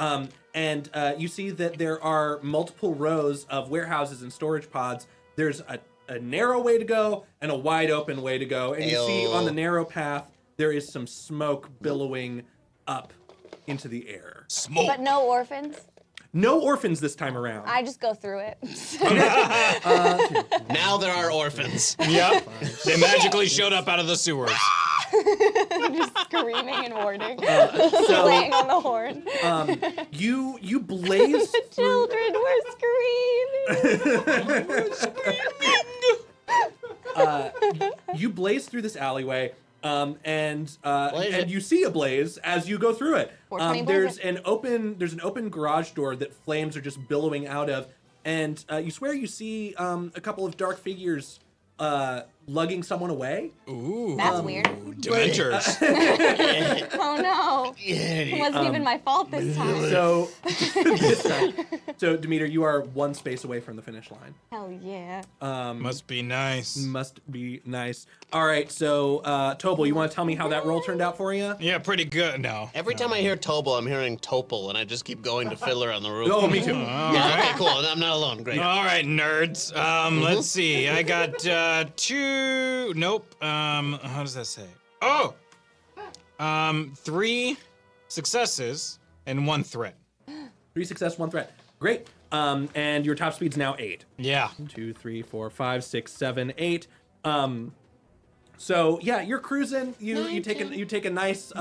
And you see that there are multiple rows of warehouses and storage pods. There's a narrow way to go and a wide open way to go. And you see on the narrow path, there is some smoke billowing up into the air. Smoke. But no orphans. No orphans this time around. I just go through it. Now there are orphans. Yep. They magically showed up out of the sewers. Screaming and warning. So Playing on the horn. you blaze through. Children were screaming. You blaze through this alleyway, and you see a blaze as you go through it. 420 There's an open garage door that flames are just billowing out of, and you swear you see a couple of dark figures lugging someone away. Ooh. That's weird. Dementors. Oh no. It wasn't even my fault this time. So, so Demeter, you are 1 space away from the finish line. Hell yeah. Must be nice. Must be nice. All right, so Tobal, you want to tell me how that roll turned out for you? Yeah, pretty good. No. Every time I hear Tobal, I'm hearing Topol, and I just keep going to Fiddler on the Roof. Oh, me too. Yeah, okay, cool. I'm not alone. Great. All right, nerds. Let's see. I got 2. Nope. How does that say? Oh. 3 successes and 1 threat. 3 success, 1 threat. Great. And your top speed's now 8. Yeah. 1, 2, 3, 4, 5, 6, 7, 8. So yeah, you're cruising. You take a nice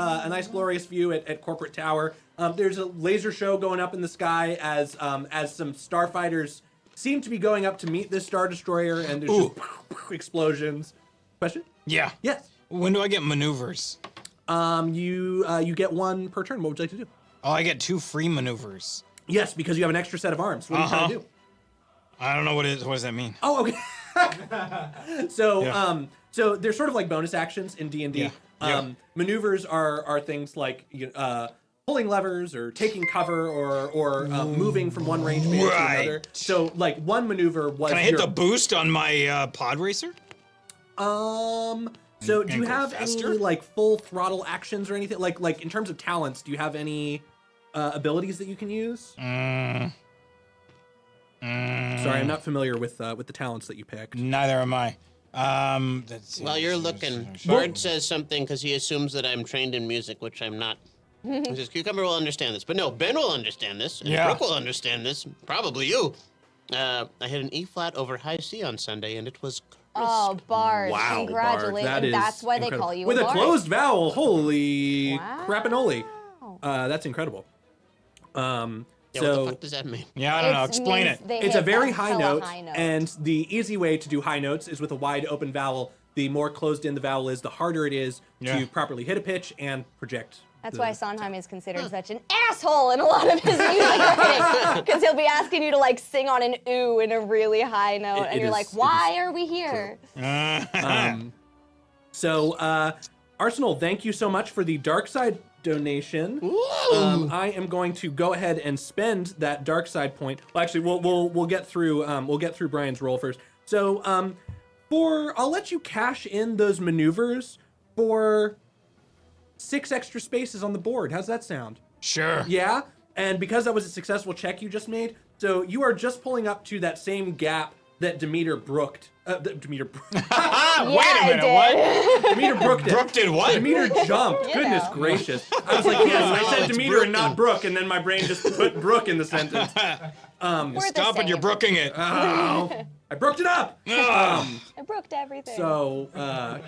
glorious view at Corporate Tower. There's a laser show going up in the sky as some starfighters seem to be going up to meet this Star Destroyer, and there's just explosions. Question? Yeah. Yes. When do I get maneuvers? You get 1 per turn. What would you like to do? Oh, I get 2 free maneuvers. Yes, because you have an extra set of arms. What are you trying to do? I don't know what it is. What does that mean? Oh, okay. So, Yeah. so they're sort of like bonus actions in D&D. Yeah. Maneuvers are things like pulling levers or taking cover or moving from one range band to another. Right. So like one maneuver was. Can I hit the boost on my pod racer? So do you go have faster? any like full throttle actions or anything? Like in terms of talents, do you have any abilities that you can use? Sorry, I'm not familiar with the talents that you picked. Neither am I. Let's see. While you're looking, Bard says something because he assumes that I'm trained in music, which I'm not. He says, Cucumber will understand this. But no, Ben will understand this. And Yeah. Brooke will understand this. Probably you. I hit an E flat over high C on Sunday, and it was crisp. Oh, Bard. Wow, Congratulations. Bard, that is That's why they incredible. call you with a a bard. closed vowel. Holy Wow. crapinoli! That's incredible. Yeah, what So the fuck does that mean? Yeah, I don't know. Explain means it. they it's hit a very a high hella note, high note. and the easy way to do high notes is with a wide open vowel. The more closed in the vowel is, the harder it is Yeah. to properly hit a pitch and project. That's the- why Sondheim is considered such an asshole in a lot of his music writing. Because he'll be asking you to like sing on an ooh in a really high note, and it you're is- like, it is why are we here? So, Arsenal, thank you so much for the dark side donation. I am going to go ahead and spend that dark side point. Well, actually, we'll get through Brian's roll first. So, I'll let you cash in those maneuvers for 6 extra spaces on the board. How's that sound? Sure. Yeah, and because that was a successful check you just made, so you are just pulling up to that same gap that Demeter brooked. Demeter Ah, Yeah, wait a I minute. did. What? Demeter brooked it. Brooke did what? Demeter jumped. You Goodness know. gracious. I was like, yes, I said it's Demeter and not Brooke. Brooke, and then my brain just put Brooke in the sentence. We're the Stop it, same. you're brooking it. Oh, I brooked it up. I brooked everything. So,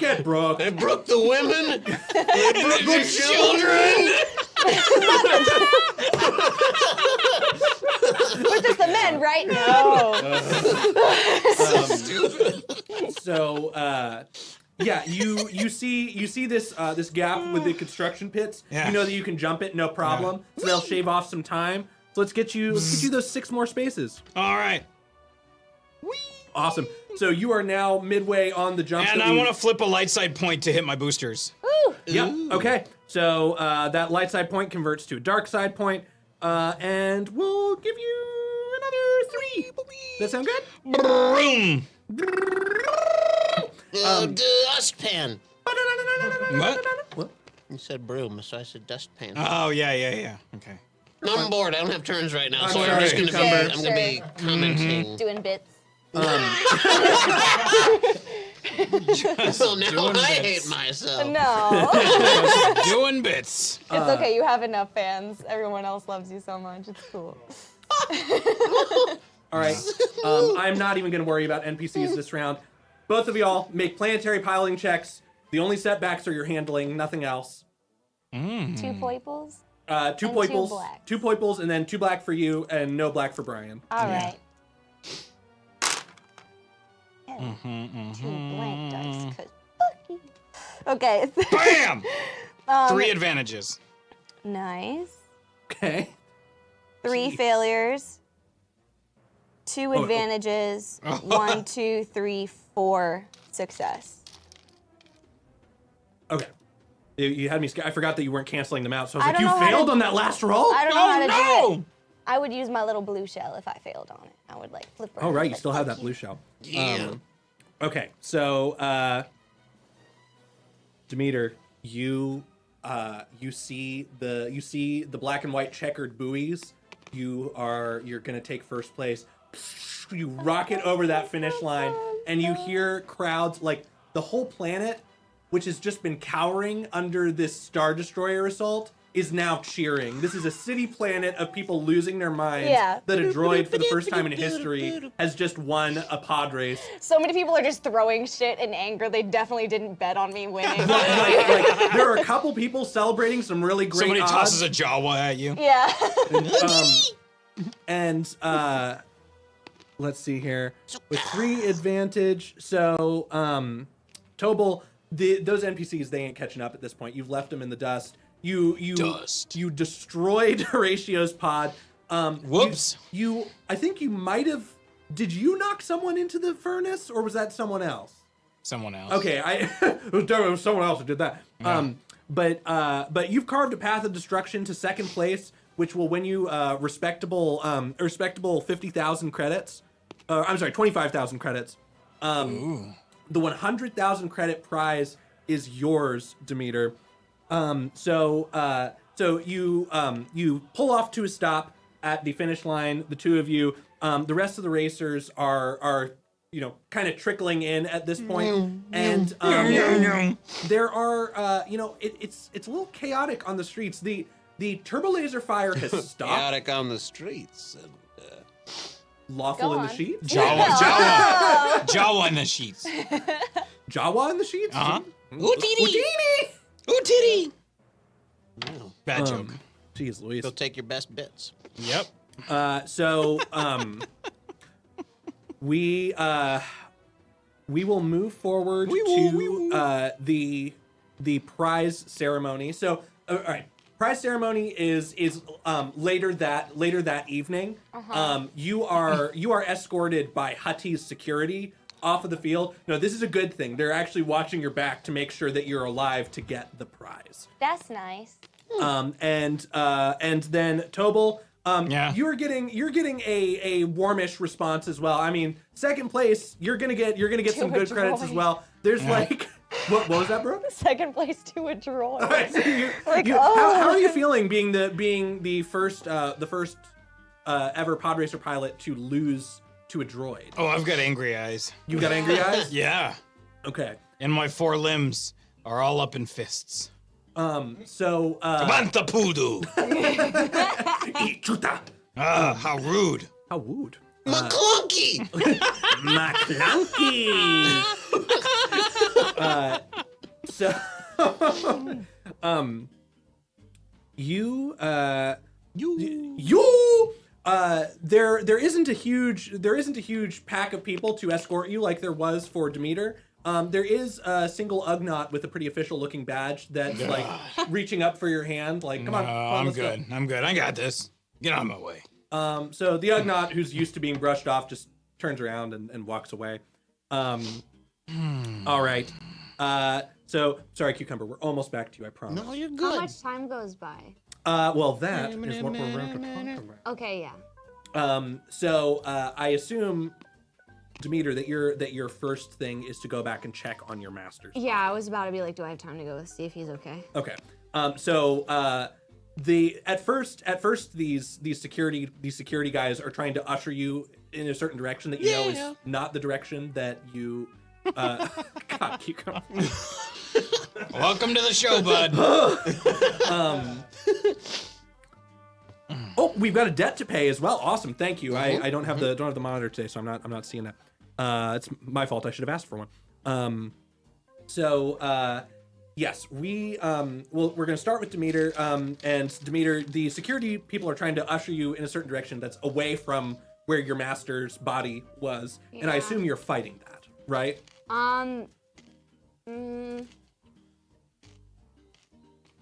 get Brooke. They broke the women. They broke the children. We're just the men, right? No. So, yeah, you see this this gap with the construction pits. Yeah. You know that you can jump it, no problem. So they'll shave off some time. So let's get you those 6 more spaces. All right. Awesome. So you are now midway on the jump. And I want to flip a light side point to hit my boosters. Woo. Yep. Okay. So that light side point converts to a dark side point, and we'll give you another 3. That sound good? Boom. Dustpan. What? What? You said broom, so I said dustpan. Oh, yeah. Okay. No, I'm bored. I don't have turns right now, I'm so I'm sorry, just gonna Cucumber. be. I'm gonna be commenting. Doing bits. So now I hate myself. No. Doing bits. It's okay. You have enough fans. Everyone else loves you so much. It's cool. All right. I'm not even going to worry about NPCs this round. Both of y'all make planetary piloting checks. The only setbacks are your handling, nothing else. 2 poiples. 2 And 2 poiples, blacks. 2 poiples, and then 2 black for you, and no black for Brian. All right. And 2 blank dice. 'Cause fuck you. Okay. Bam! 3 advantages. Nice. Okay. 3 Jeez. failures. 2 oh. advantages. 1, 2, 3, 4 success. Okay. You had me scared. I forgot that you weren't canceling them out, so I was I like, don't you know how to- failed on that last roll? I don't know how to do it. no! I would use my little blue shell if I failed on it. I would like flip around. Oh, right. You like, still have fuck that you. blue shell. Yeah. Okay, so Demeter, you see the black and white checkered buoys. You're gonna take first place. You rocket over that finish line, and you hear crowds, like the whole planet, which has just been cowering under this Star Destroyer assault, is now cheering. This is a city planet of people losing their minds Yeah. that a droid, for the first time in history, has just won a pod race. So many people are just throwing shit in anger. They definitely didn't bet on me winning. like, there are a couple people celebrating some really great Somebody odds. tosses a Jawa at you. Yeah. And let's see here. With 3 advantage, so Tobal, those NPCs, they ain't catching up at this point. You've left them in the dust. Dust. You destroyed Horatio's pod. Whoops. I think you might have. Did you knock someone into the furnace, or was that someone else? Someone else. Okay, it was someone else who did that. But you've carved a path of destruction to second place, which will win you respectable 50,000 credits. I'm sorry, 25,000 credits. The 100,000 credit prize is yours, Demeter. So you pull off to a stop at the finish line. The two of you. The rest of the racers are kind of trickling in at this point, and there are it's a little chaotic on the streets. The turbo laser fire has stopped. Chaotic on the streets. And, Lawful Go in the on. sheets. Jawa in the sheets. Jawa in the sheets. Uh-huh. Houdini. Ooh, titty. Bad joke. Jeez Louise. Go take your best bits. Yep. We will move forward to the prize ceremony. So all right, prize ceremony is later that evening. You are escorted by Hutty's security off of the field. No, this is a good thing. They're actually watching your back to make sure that you're alive to get the prize. That's nice. And then Tobal, Yeah. you're getting a warmish response as well. I mean, second place, you're gonna get some good credits as well. There's like, what was that, bro? Second place to a droid. Alright, so Oh. how are you feeling being the first ever pod racer pilot to lose to a droid? Oh, I've got angry eyes. You got angry eyes? Yeah. Okay. And my 4 limbs are all up in fists. So Manta poodoo. Chuta. How rude. How wooed. McClunky! McClunky. There isn't a huge pack of people to escort you like there was for Demeter. There is a single Ugnaught with a pretty official looking badge that's like reaching up for your hand, like, come on. I'm let's go. good. I'm good. I got this. Get out of my way. So the Ugnaught, who's used to being brushed off, just turns around and walks away. All right. So sorry, Cucumber. We're almost back to you. I promise. No, you're How good. much time goes by? Well, that is what we're about to talk about. Okay, yeah. So I assume, Demeter, that your first thing is to go back and check on your masters. Yeah, I was about to be like, do I have time to go see if he's okay? Okay. So at first these security guys are trying to usher you in a certain direction that you know is not the direction that you. God, Cucumber. Welcome to the show, bud. Oh, we've got a debt to pay as well. Awesome, thank you. I don't have the monitor today, so I'm not seeing that. It's my fault. I should have asked for one. Yes, we're gonna start with Demeter. And Demeter, the security people are trying to usher you in a certain direction that's away from where your master's body was, and I Yeah. assume you're fighting that, right?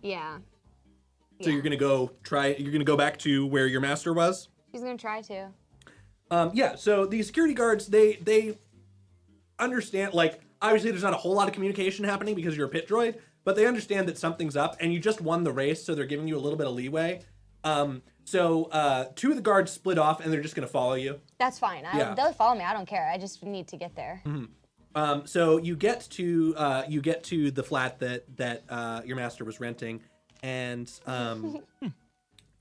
Yeah. So you're gonna go back to where your master was. He's gonna try to. Yeah, so the security guards, they understand, like, obviously there's not a whole lot of communication happening because you're a pit droid, but they understand that something's up, and you just won the race, so they're giving you a little bit of leeway. So two of the guards split off, and they're just gonna follow you. That's fine. Yeah. They'll follow me. I don't care. I just need to get there. So you get to the flat that your master was renting, and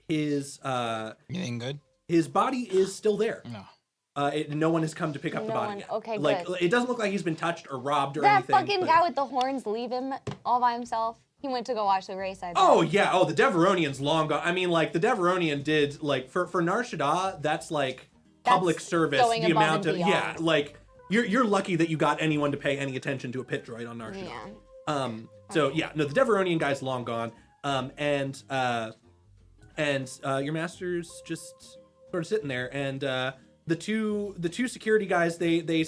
his Anything good? his body is still there. No. No one has come to pick up the No body one- yet. okay, Like, good. it doesn't look like he's been touched or robbed or That anything. fucking but- guy with the horns leave him all by himself. He went to go watch the race. I bet. Oh yeah. Oh, the Deveronian's long gone. I mean, like, the Deveronian did, like, for Nar Shaddaa, that's like public That's service. going The above amount and of yeah, beyond. like you're lucky that you got anyone to pay any attention to a pit droid on Nar Shaddaa. Yeah. So yeah, no, the Deveronian guy's long gone. And your master's just sort of sitting there, and the two security guys, they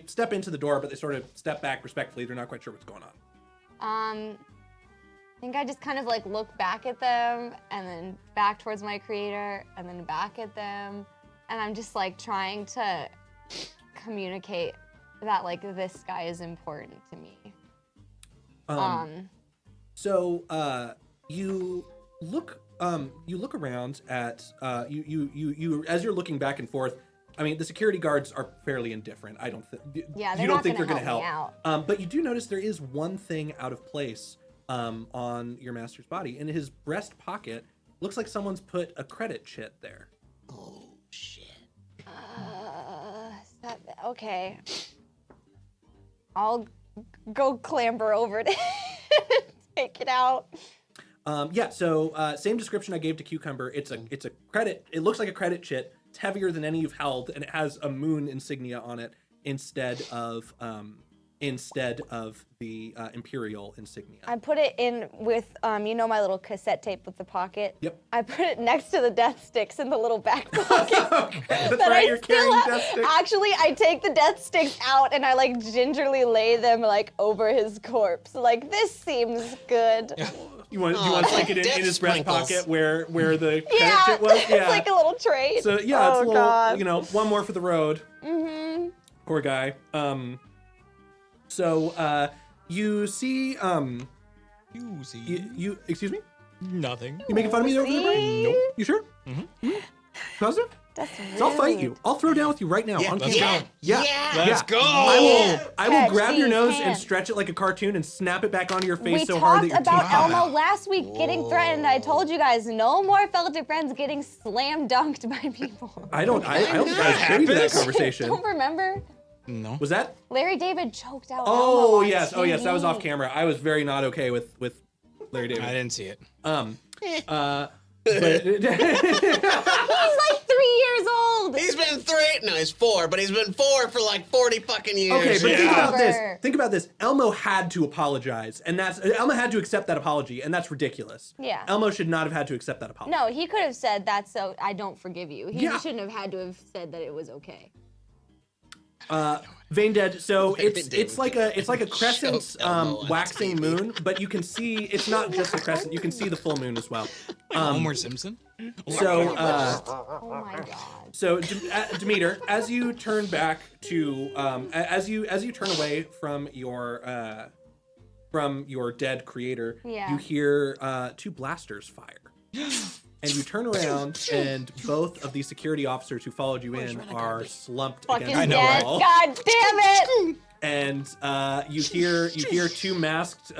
step into the door, but they sort of step back respectfully. They're not quite sure what's going on. I think I just kind of like look back at them and then back towards my creator and then back at them. And I'm just like trying to communicate that like this guy is important to me. So you look around at you as you're looking back and forth. I mean, the security guards are fairly indifferent. I don't think. Yeah, you they're don't not think they're gonna going to help help. me But you do notice there is one thing out of place on your master's body. In his breast pocket, looks like someone's put a credit chit there. Oh shit. Okay. I'll go clamber over to take it out. Yeah. So same description I gave to Cucumber. It's a credit. It looks like a credit chit. It's heavier than any you've held, and it has a moon insignia on it instead of the imperial insignia. I put it in with, you know, my little cassette tape with the pocket. Yep. I put it next to the death sticks in the little back pocket. Okay, that's That right. I You're still carrying have- death sticks. Actually, I take the death sticks out and I like gingerly lay them like over his corpse. Like, this seems good. You want Oh, to stick it death in his breast sprinkles. pocket where the credit Yeah, chit was? Yeah. it's like a little trade. So yeah, it's Oh, a little, God. you know, one more for the road. Mm-hmm. Poor guy. So you see You see. you excuse me? Nothing. You making fun of me over the break? Nope. You sure? Mm-hmm. Positive? That's So I'll fight rude. you. I'll throw down with you right now on let's camera. go. Yeah. Let's Yeah. go. I will Catch grab your these nose and hands. stretch it like a cartoon and snap it back onto your face We so hard that talked your about teeth come Elmo out. last week getting threatened. I told you guys no more Felted Friends getting slam dunked by people. I don't think I was privy to that happens. conversation. Don't remember? No. Was that? Larry David choked out Elmo Oh on yes. Oh yes, that was TV. off camera. I was very not okay with Larry David. I didn't see it. But He's like 3 years old. He's been 3. No, he's 4, but he's been 4 for like 40 fucking years. okay, but think about this. Never. Think about this. Elmo had to apologize, and Elmo had to accept that apology, and that's ridiculous. Yeah. Elmo should not have had to accept that apology. No, he could have said that's so I don't forgive you. He Yeah. shouldn't have had to have said that it was okay. Vein Dead. So it's David like a crescent choked Elmo on waxing moon, but you can see it's not just a crescent. You can see the full moon as well. Homer Simpson. So Oh my god. so Demeter, as you turn back to as you turn away from your dead creator, Yeah. you hear 2 blasters fire. And you turn around, and both of the security officers who followed you in are slumped Fucking against the dead. wall. God damn it! And you hear 2 masked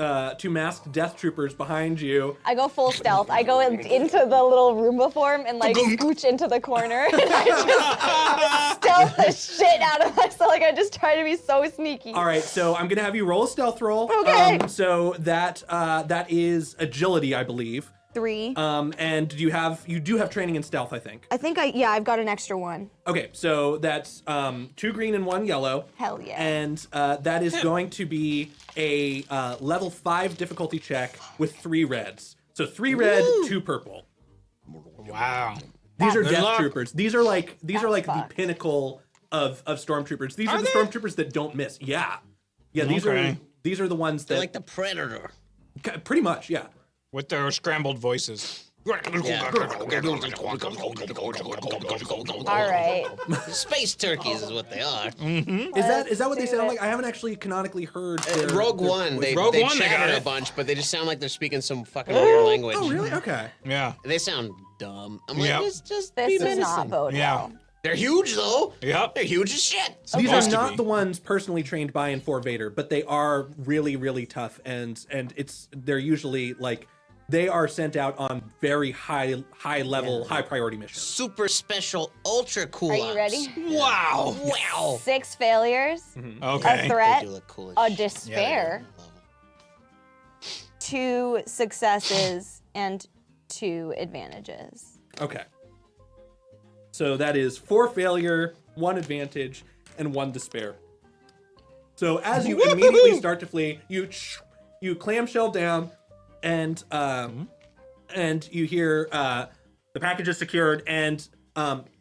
death troopers behind you. I go full stealth. I go into the little Roomba form and like scooch into the corner. And I just stealth the shit out of myself. Like I just try to be so sneaky. All right, so I'm gonna have you roll a stealth roll. Okay. So that is agility, I believe. 3. And you do have training in stealth, I think. I think I've got an extra one. Okay, so that's 2 green and 1 yellow. Hell yeah. And that is going to be a level 5 difficulty check with 3 reds. So 3 red, 2 purple. Wow. These are Good death luck. troopers. These are like the fucked. pinnacle of stormtroopers. These are the they? stormtroopers that don't miss. Yeah. Yeah, these Okay. are the ones that They're like the Predator. pretty much, yeah. With their scrambled voices. All right. Space turkeys is what they are. Is that what they sound like? I haven't actually canonically heard their, Rogue their One, voice. they Rogue One, they chatter got a it. bunch, but they just sound like they're speaking some fucking weird language. Oh, really? Okay. Yeah. They sound dumb. I'm like, Yep. just This be does not menacing. bode Yeah. well. They're huge though. Yep. They're huge as shit. These are Supposed to not be. the ones personally trained by and for Vader, but they are really, really tough, and they're usually like they are sent out on very high level, high priority missions. Super special, ultra cool. Are you ops. ready? Wow. Wow. 6 failures, Okay. a threat, They do look cool as a shit. despair, 2 successes, and 2 advantages. Okay. So that is 4 failure, 1 advantage, and 1 despair. So as you immediately start to flee, you clamshell down, and you hear the package is secured, and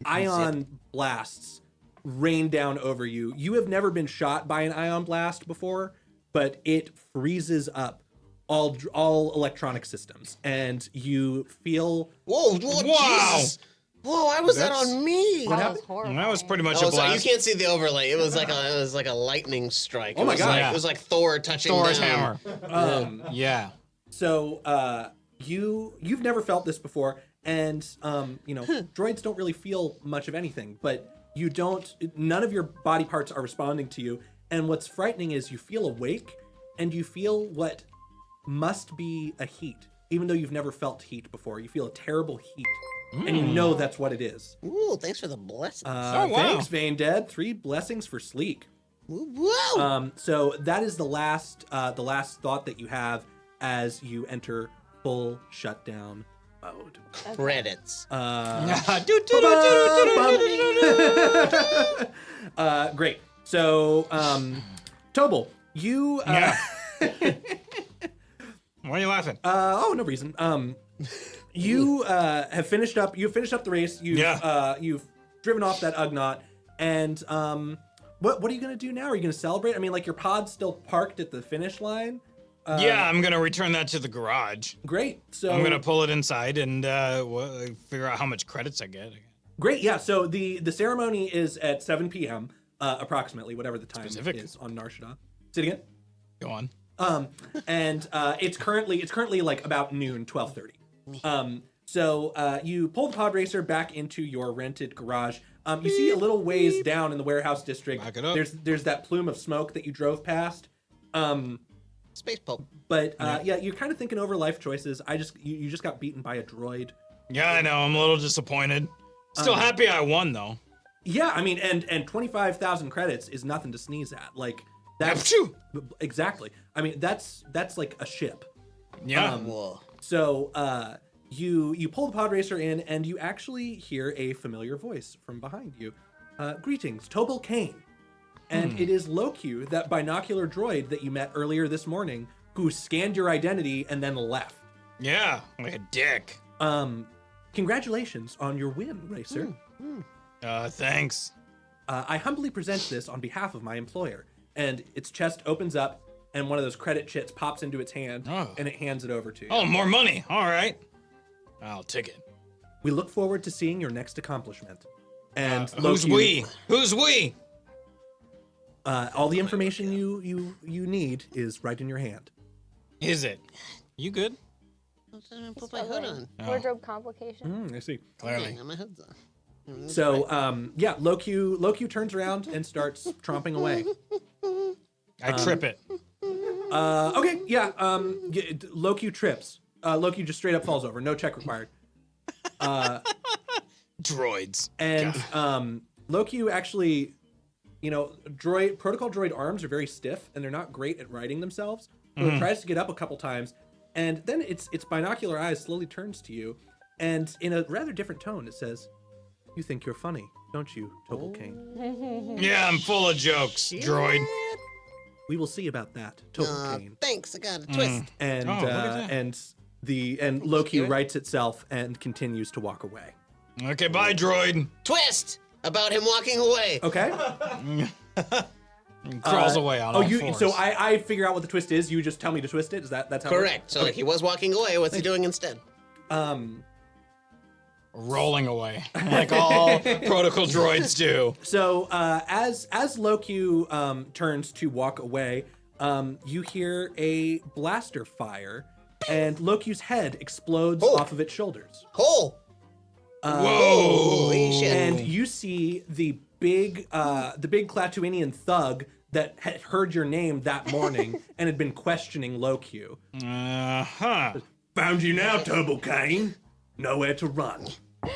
ion blasts rain down over you. You have never been shot by an ion blast before, but it freezes up all electronic systems, and you feel Whoa, whoa, Wow. Jesus. Whoa, why was that That's- on me? That was horrible. That was pretty much Oh, a so you blast. can't see the overlay. It was like a lightning strike. Oh my God. It was like Thor touching Thor's down. hammer. Yeah. So you've never felt this before, and droids don't really feel much of anything, but you don't. None of your body parts are responding to you, and what's frightening is you feel awake, and you feel what must be a heat, even though you've never felt heat before. You feel a terrible heat, and you know that's what it is. Ooh, thanks for the blessings. wow. Thanks, Vane Dead. 3 blessings for Sleek. Whoa! So that is the last thought that you have as you enter full shutdown mode. Credits. Great. So, Tobal, you. Yeah. Why are you laughing? No reason. You have finished up. You've finished up the race. You've driven off that Ugnaught, and what are you gonna do now? Are you gonna celebrate? I mean, like your pod's still parked at the finish line. Yeah, I'm gonna return that to the garage. Great. So I'm gonna pull it inside and figure out how much credits I get. Great. Yeah. So the ceremony is at 7 p.m. Approximately, whatever the time Specific. is on Nar Shaddaa. Say it again. Go on. And it's currently like about noon, 12:30. So you pull the pod racer back into your rented garage. You see a little ways down in the warehouse district. Back it up. There's that plume of smoke that you drove past. Space Pope. But yeah, you're kind of thinking over life choices. You just got beaten by a droid. Yeah, I know. I'm a little disappointed. Still happy I won though. Yeah, I mean, and 25,000 credits is nothing to sneeze at. Like that's Achoo! exactly. I mean, that's like a ship. Yeah. Whoa. So you pull the pod racer in, and you actually hear a familiar voice from behind you. Greetings, Tobal Kane. And it is Loku, that binocular droid that you met earlier this morning, who scanned your identity and then left. Yeah, like a dick. Congratulations on your win, Racer. Thanks. I humbly present this on behalf of my employer. And its chest opens up, and one of those credit chits pops into its hand, and it hands it over to you. Oh, more money. All right. I'll take it. We look forward to seeing your next accomplishment. And Who's Loki, we? Who's we? all the information you need is right in your hand. Is it? You good? I put my hood on. Wardrobe complication. I see. Clearly. Yeah, my hood's on. So, yeah, Loku turns around and starts tromping away. I trip it. Okay, yeah, Loku trips. Loki just straight up falls over. No check required. Droids. And Loki actually, protocol droid arms are very stiff and they're not great at righting themselves. So it tries to get up a couple times, and then its binocular eyes slowly turns to you, and in a rather different tone, it says, "You think you're funny, don't you, Tobal Kane? Yeah, I'm full of jokes, droid. We will see about that, Tobal Kane." Thanks, I got a twist. And Oh, look at that. and Loki Skewer? rights itself and continues to walk away. Okay, bye, droid. Twist about him walking away. Okay. Crawls away on all fours. So I figure out what the twist is. You just tell me to twist it. That's how it works? Correct. So he was walking away. What's he doing instead? Rolling away, like all protocol droids do. So as Loki turns to walk away, you hear a blaster fire, and Loki's head explodes Oh. off of its shoulders. Hole. Whoa! Holy shit. And you see the big Klatooinian thug that had heard your name that morning and had been questioning Loki. Uh-huh. Found you now, Tobal Kane. Nowhere to run.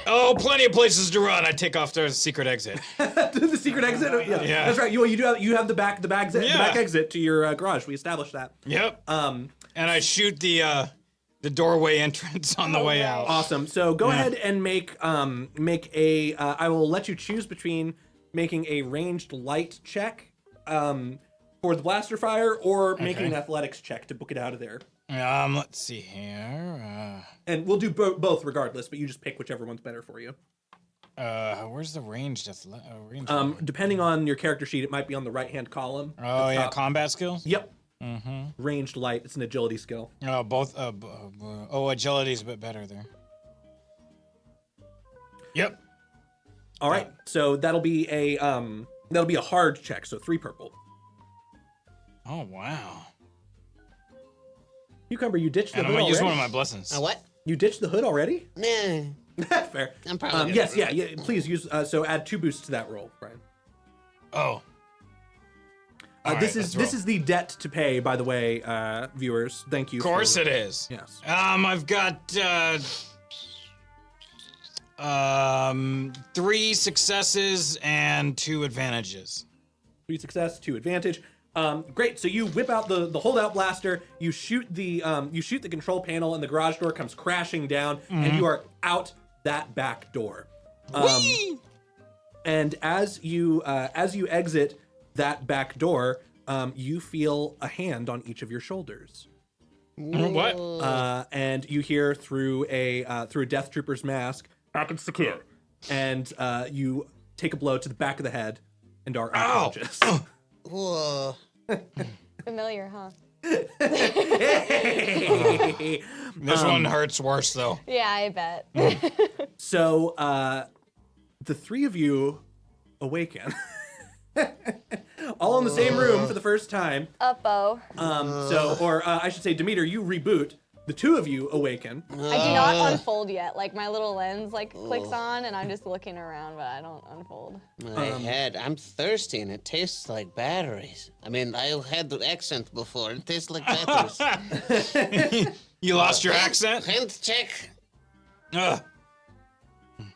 Oh, plenty of places to run. I take off the secret exit. The secret exit. Oh, yeah, Yeah. That's right. You have the back Yeah. exit to your garage. We established that. Yep. And I shoot the doorway entrance on the way out. Awesome. So go ahead and make a. I will let you choose between making a ranged light check for the blaster fire or making an athletics check to book it out of there. Let's see here. And we'll do both regardless, but you just pick whichever one's better for you. Where's the ranged range? Depending on your character sheet, it might be on the right-hand column. Oh at the yeah, top. combat skills. Yep. Ranged light. It's an agility skill. Oh, both. Agility's a bit better there. Yep. All right. So that'll be a hard check. So 3 purple. Oh wow. Cucumber, you ditched the And I'm hood gonna use already? one of my blessings. What? You ditched the hood already? Nah. Fair. I'm probably Yes, yeah. Please use. So add 2 boosts to that roll, Brian. Oh. This is the debt to pay, by the way, viewers. Thank you. Of course it is. Yes. I've got 3 successes and 2 advantages. 3 success, 2 advantage. Great. So you whip out the holdout blaster. You shoot the control panel, and the garage door comes crashing down, and you are out that back door. And as you exit that back door, you feel a hand on each of your shoulders. What? And you hear through a Death Trooper's mask, "Package secure," and you take a blow to the back of the head and are unconscious. Whoa. Familiar, huh? This one hurts worse though. Yeah, I bet. So the 3 of you awaken, all in the same room for the first time. Uh-oh. I should say, Demeter, you reboot. The 2 of you awaken. I do not unfold yet. Like my little lens clicks on and I'm just looking around, but I don't unfold. My head. I'm thirsty and it tastes like batteries. I mean, I had the accent before. It tastes like batteries. You lost your accent? Hand check. Ugh.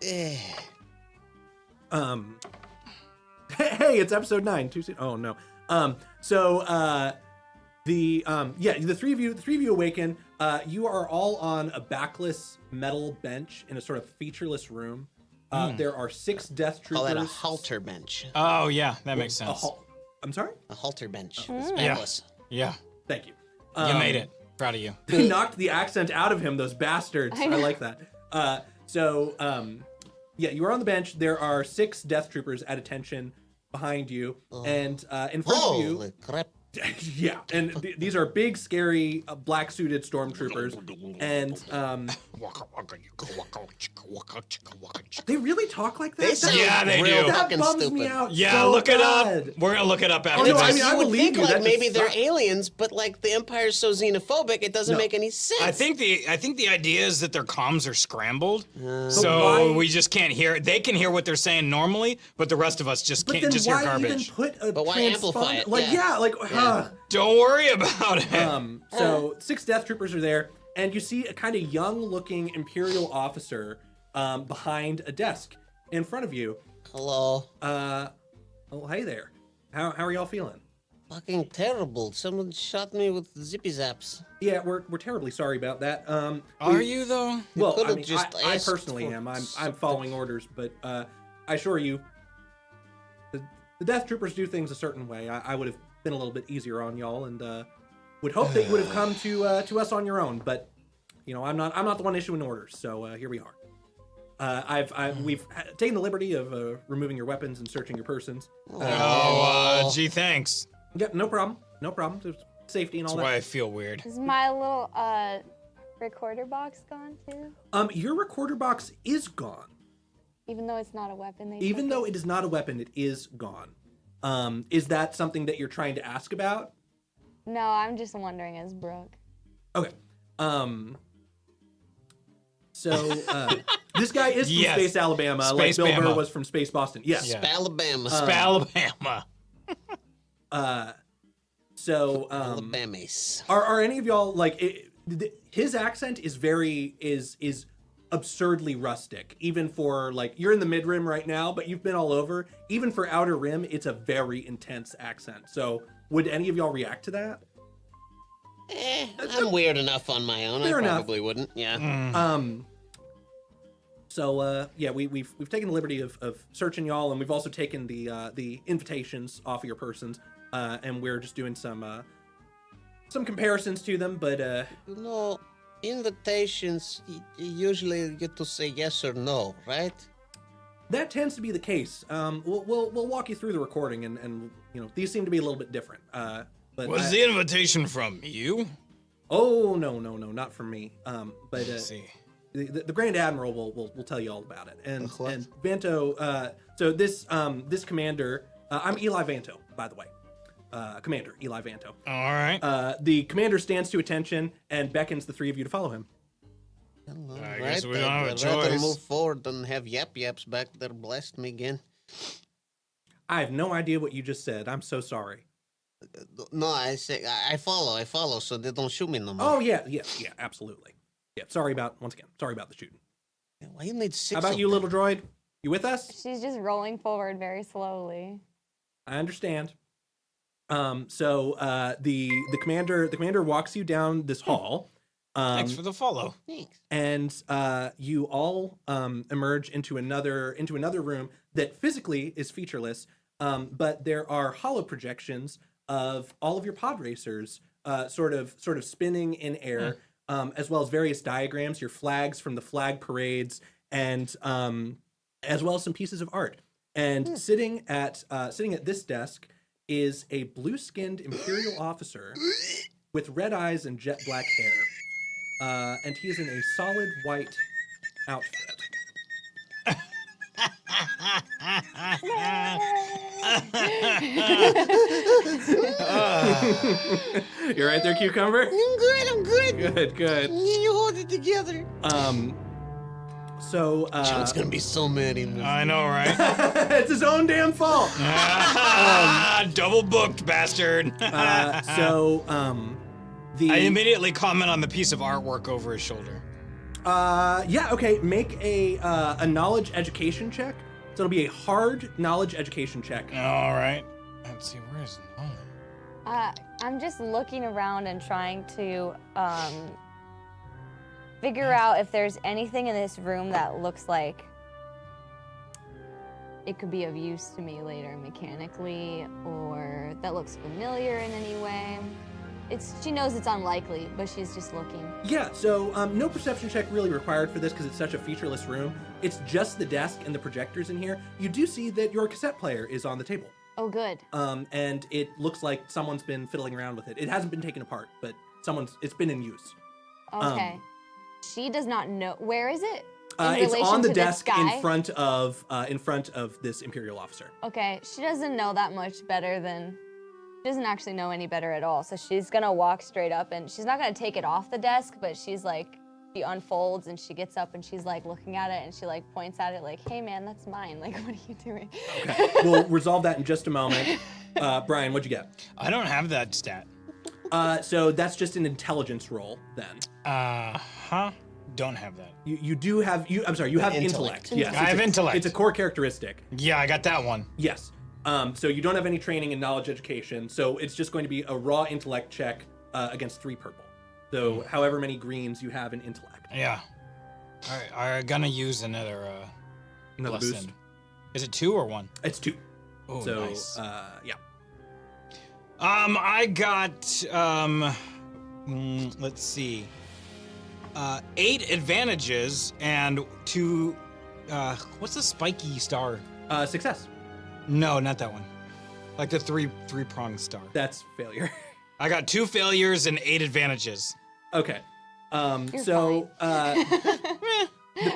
Eh. Hey, it's episode 9. Too soon. Oh no. The 3 of you awaken. You are all on a backless metal bench in a sort of featureless room. There are 6 Death Troopers. Call that a halter bench. Oh yeah, that makes sense. I'm sorry? A halter bench. Hmm. It's Yeah. backless. Yeah. Thank you. You made it. Proud of you. They knocked the accent out of him, those bastards. I like that. You are on the bench. There are 6 Death Troopers at attention behind you, and in front of you. Holy crap. Yeah, and these are big, scary, black-suited stormtroopers, and they really talk like that. They sound Yeah, they real do. That fucking bums stupid. me out. Yeah, so look it bad. up. We're gonna look it up after no, this. I mean, I You would believe think you. like That maybe just they're sucks. aliens, but like the Empire's so xenophobic, it doesn't No. make any sense. I think the idea is that their comms are scrambled, But so why- we just can't hear. They can hear what they're saying normally, but the rest of us just But can't. then Just hear why garbage. even put a But why amplify it? Like, Yeah. Don't worry about it. So 6 Death Troopers are there, and you see a kind of young-looking Imperial officer behind a desk in front of you. Hello. Oh, hey there. How are y'all feeling? Fucking terrible. Someone shot me with zippy zaps. Yeah, we're terribly sorry about that. Are you though? Well, I could've mean, just I asked personally for am. I'm following orders, but I assure you, the Death Troopers do things a certain way. I would have been a little bit easier on y'all, and would hope that you would have come to us on your own. But you know, I'm not the one issuing orders. So here we are. We've taken the liberty of removing your weapons and searching your persons. Gee, thanks. Yeah, no problem. No problem. There's safety and all That's why I that. feel weird. Is my little recorder box gone too? Your recorder box is gone. Even though it's not a weapon, they Even took though it is not a weapon, it is gone. Is that something that you're trying to ask about? No, I'm just wondering as Brooke. Okay. So this guy is from Yes. Space Alabama, Space like Bill Burr Bama. was from Space Boston. Yes. Yeah. Alabama. Alabama. Alabamas. Are any of y'all like his accent is very is absurdly rustic, even for like you're in the mid rim right now, but you've been all over. Even for outer rim, it's a very intense accent. So would any of y'all react to that? I'm weird enough on my own. Fair I enough. probably wouldn't. Yeah. We've taken the liberty of searching y'all, and we've also taken the invitations off of your persons, and we're just doing some comparisons to them. But You know, invitations usually you get to say yes or no, right? that tends to be the case. We'll walk you through the recording, and you know these seem to be a little bit different. But Was the invitation from you? Oh no, not from me. But Let's see. the Grand Admiral will tell you all about it. And What? and Vanto. So this commander. I'm Eli Vanto, by the way. commander, Eli Vanto. All right. The commander stands to attention and beckons the three of you to follow him. I guess we don't have a I'd rather choice. move forward than have yaps back there blast me again. I have no idea what you just said. I'm so sorry. No, I say I follow, so they don't shoot me no more. Oh yeah, absolutely. Yeah, sorry about the shooting. Why you need 6? How about you, little droid? You with us? She's just rolling forward very slowly. I understand. So the commander walks you down this hall. Thanks for the follow. Thanks. And you all emerge into another room that physically is featureless, but there are hollow projections of all of your pod racers, sort of spinning in air, as well as various diagrams, your flags from the flag parades, and as well as some pieces of art. And sitting at this desk is a blue-skinned Imperial officer with red eyes and jet black hair. And he is in a solid white outfit. You're right there, Cucumber? I'm good. Good. You hold it together. So Chunk's gonna be so mad in this. I know, right? it's his own damn fault. Double booked, bastard. The I immediately comment on the piece of artwork over his shoulder. okay, make a knowledge education check. So it'll be a hard knowledge education check. All right. Let's see, where is Nolan? I'm just looking around and trying to figure out if there's anything in this room that looks like it could be of use to me later mechanically, or that looks familiar in any way. She knows it's unlikely, but she's just looking. Yeah, so no perception check really required for this because it's such a featureless room. It's just the desk and the projectors in here. You do see that your cassette player is on the table. Oh, good. And it looks like someone's been fiddling around with it. It hasn't been taken apart, but it's been in use. Okay. She does not know. Where is it? It's relation on the to this desk guy? in front of this Imperial officer. Okay, she doesn't know that much better than. She doesn't actually know any better at all. So she's gonna walk straight up and she's not gonna take it off the desk, but she's like, she unfolds and she gets up and she's like looking at it and she like points at it like, hey man, that's mine. Like, what are you doing? Okay, we'll resolve that in just a moment. Brian, what'd you get? I don't have that stat. So that's just an intelligence roll then. Don't have that. You do have I'm sorry, you have intellect. Yes, I have intellect. It's a core characteristic. Yeah, I got that one. Yes. So you don't have any training in knowledge education, so it's just going to be a raw intellect check against 3 purple. So however many greens you have in intellect. Yeah. All right, I'm gonna use another Another lesson. boost. Is it 2 or 1? It's 2. Oh, So nice. yeah. I got let's see, 8 advantages and 2. What's the spiky star? Success. No, not that one. Like the three-pronged star. That's failure. I got 2 failures and 8 advantages. Okay. The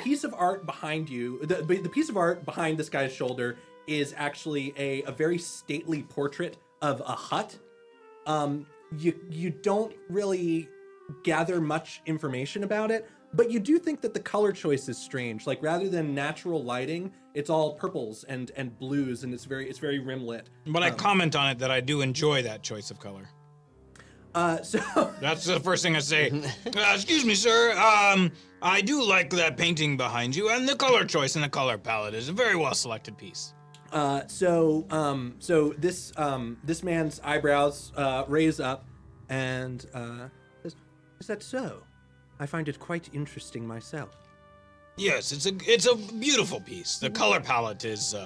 piece of art behind you, the piece of art behind this guy's shoulder is actually a very stately portrait of a hut. You don't really gather much information about it, but you do think that the color choice is strange. Like rather than natural lighting, it's all purples and blues, and it's very rim-lit. But I comment on it that I do enjoy that choice of color. So That's the first thing I say. Excuse me, sir. I do like that painting behind you, and the color choice and the color palette is a very well selected piece. So this man's eyebrows raise up and says, "Is that so? I find it quite interesting myself." Yes, it's a beautiful piece. The color palette is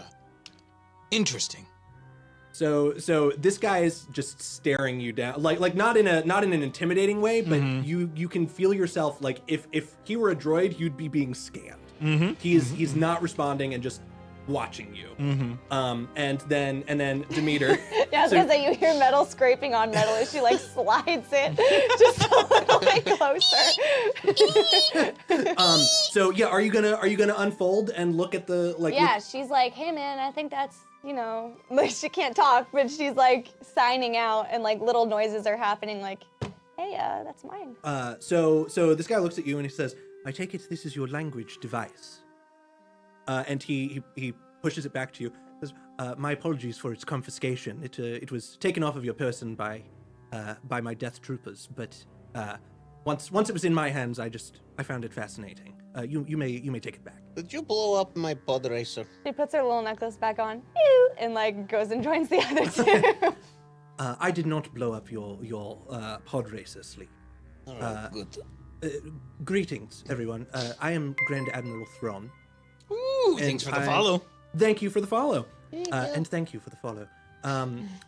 interesting. So this guy is just staring you down, like not in an intimidating way, but you can feel yourself like if he were a droid, you'd be being scanned. He's not responding and just watching you. And then Demeter. Yeah, I was gonna say you hear metal scraping on metal as she like slides it just a little bit closer. So yeah, are you gonna unfold and look at the like? Yeah, she's like, hey man, I think that's, like she can't talk, but she's like signing out and like little noises are happening like, hey, that's mine. So this guy looks at you and he says, I take it this is your language device. And he pushes it back to you. Says, my apologies for its confiscation. It was taken off of your person by my death troopers, but once it was in my hands, I found it fascinating. You may take it back. Did you blow up my pod racer? She puts her little necklace back on, ew, and like goes and joins the other two. I did not blow up your pod racer, Sleep. All right, good. Greetings, everyone. I am Grand Admiral Thrawn. Ooh, thanks for the follow. Thank you for the follow. And thank you for the follow.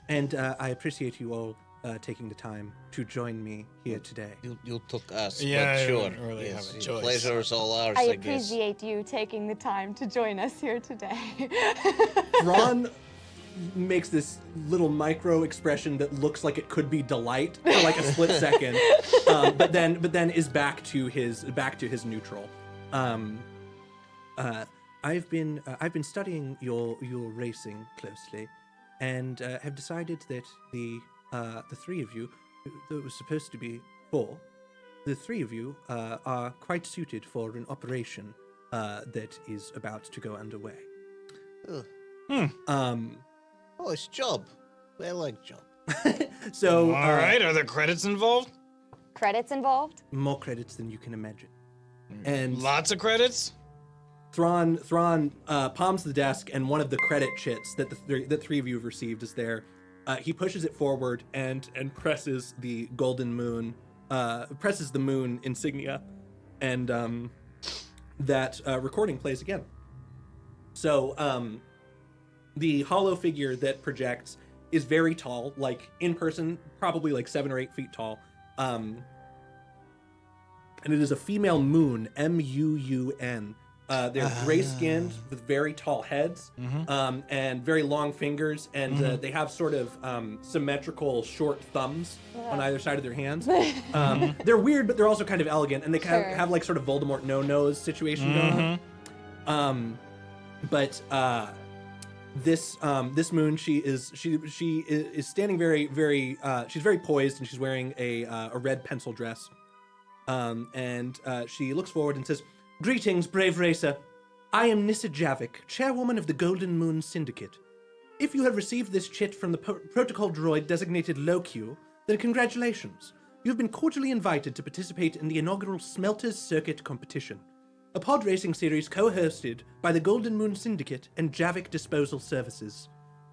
And I appreciate you all taking the time to join me here today. You took us, Yeah, but I sure. don't really Yes, have a choice. Pleasure's all ours, I I guess. appreciate you taking the time to join us here today. Thrawn makes this little micro expression that looks like it could be delight for like a split second, but then is back to his neutral. I've been studying your racing closely, and have decided that the three of you, though it was supposed to be four, the three of you are quite suited for an operation that is about to go underway. Oh, it's Job. I like Job. So All right, are there credits involved? Credits involved? more credits than you can imagine. And Lots of credits? Thrawn palms the desk, and one of the credit chits that the three of you have received is there. He pushes it forward and presses the golden moon, presses the moon insignia, and that recording plays again. So the hollow figure that projects is very tall, like in person, probably like 7 or 8 feet tall. And it is a female moon, M-U-U-N. They're gray-skinned with very tall heads, and very long fingers, and they have sort of symmetrical short thumbs on either side of their hands. They're weird, but they're also kind of elegant, and they kind of have like sort of Voldemort no-nose situation going on. But this moon, she is standing very, very. She's very poised, and she's wearing a red pencil dress. And she looks forward and says, "Greetings, brave racer. I am Nissa Javik, chairwoman of the Golden Moon Syndicate. If you have received this chit from the protocol droid designated Loq, then congratulations. You have been cordially invited to participate in the inaugural Smelters Circuit competition, a pod racing series co-hosted by the Golden Moon Syndicate and Javik Disposal Services.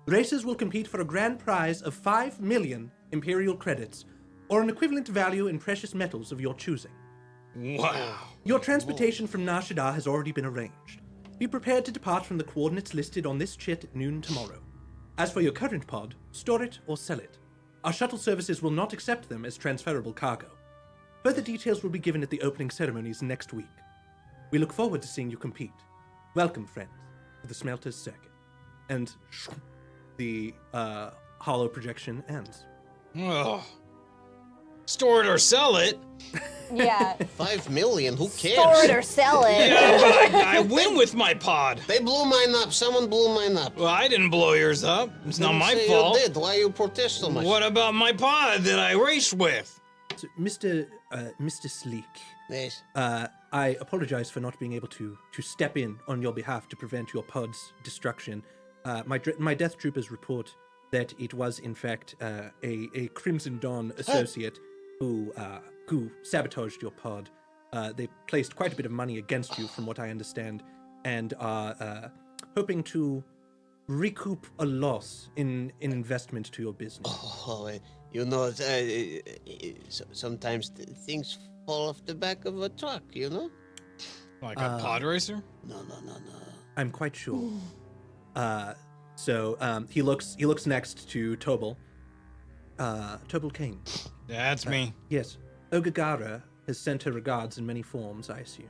Racers will compete for a grand prize of 5 million Imperial credits, or an equivalent value in precious metals of your choosing. Wow. Your transportation from Nar Shaddaa has already been arranged. Be prepared to depart from the coordinates listed on this chit at noon tomorrow. As for your current pod, store it or sell it. Our shuttle services will not accept them as transferable cargo. Further details will be given at the opening ceremonies next week. We look forward to seeing you compete. Welcome, friends, to the Smelters Circuit." And the hollow projection ends. Ugh. Store it or sell it. Yeah. 5 million, who cares? Store it or sell it. Yeah, but I win with my pod. They blew mine up. Someone blew mine up. Well, I didn't blow yours up. It's not Didn't my say fault. You did. Why you protest so much? What about my pod that I raced with? So, Mr. Sleek, Yes. I apologize for not being able to step in on your behalf to prevent your pod's destruction. My death troopers report that it was in fact a Crimson Dawn associate who sabotaged your pod. They placed quite a bit of money against you, from what I understand, and are hoping to recoup a loss in investment to your business. Oh, you know, sometimes things fall off the back of a truck, you know? Like a pod racer? No. I'm quite sure. So he looks next to Tobal. Tobal Kane. That's me. Yes. Ogagara has sent her regards in many forms, I assume.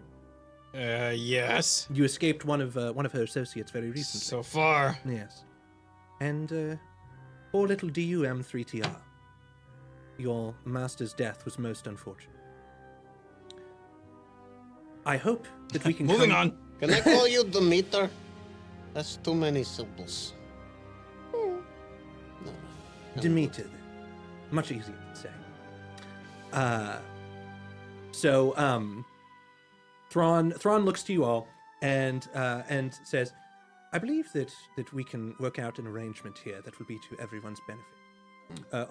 Yes. You escaped one of her associates very recently. So far. Yes. And poor little DUM3TR. Your master's death was most unfortunate. I hope that we can Moving on. Can I call you Demeter? That's too many syllables. No. Demeter. Much easier to say. Thrawn looks to you all and says, I believe that we can work out an arrangement here that will be to everyone's benefit.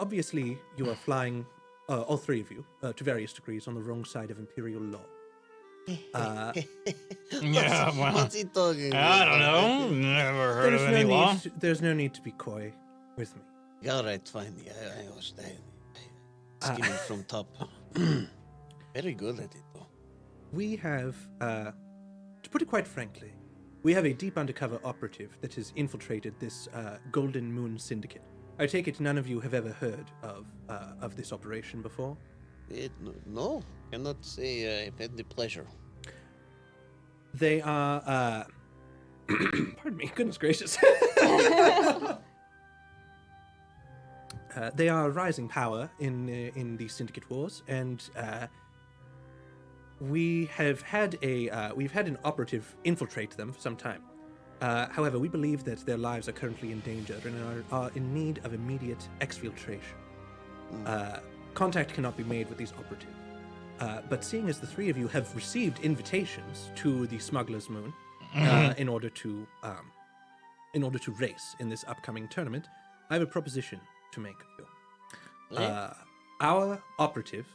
Obviously, you are flying, all three of you, to various degrees on the wrong side of Imperial law. Yeah, well, What's he talking I about? don't know. Never heard of any law. There's no need to be coy with me. All right, fine. Yeah, I understand. Skimming from top. Very good at it, though. We have, to put it quite frankly, we have a deep undercover operative that has infiltrated this Golden Moon Syndicate. I take it none of you have ever heard of this operation before? No, cannot say I've had the pleasure. They are, pardon me, goodness gracious. They are a rising power in the Syndicate Wars, and we've had an operative infiltrate them for some time. However, we believe that their lives are currently in danger and are in need of immediate exfiltration. Contact cannot be made with these operatives. But seeing as the three of you have received invitations to the Smuggler's Moon in order to race in this upcoming tournament, I have a proposition to make of you. Our operative,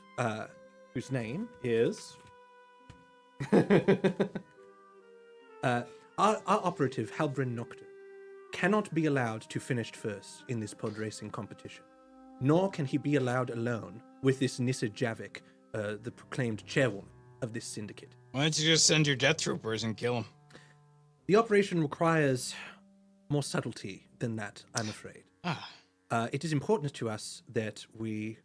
whose name is our operative Halbrin Noctur, cannot be allowed to finish first in this pod racing competition. Nor can he be allowed alone with this Nissa Javik, the proclaimed chairwoman of this syndicate. Why don't you just send your death troopers and kill him? The operation requires more subtlety than that, I'm afraid. It is important to us that we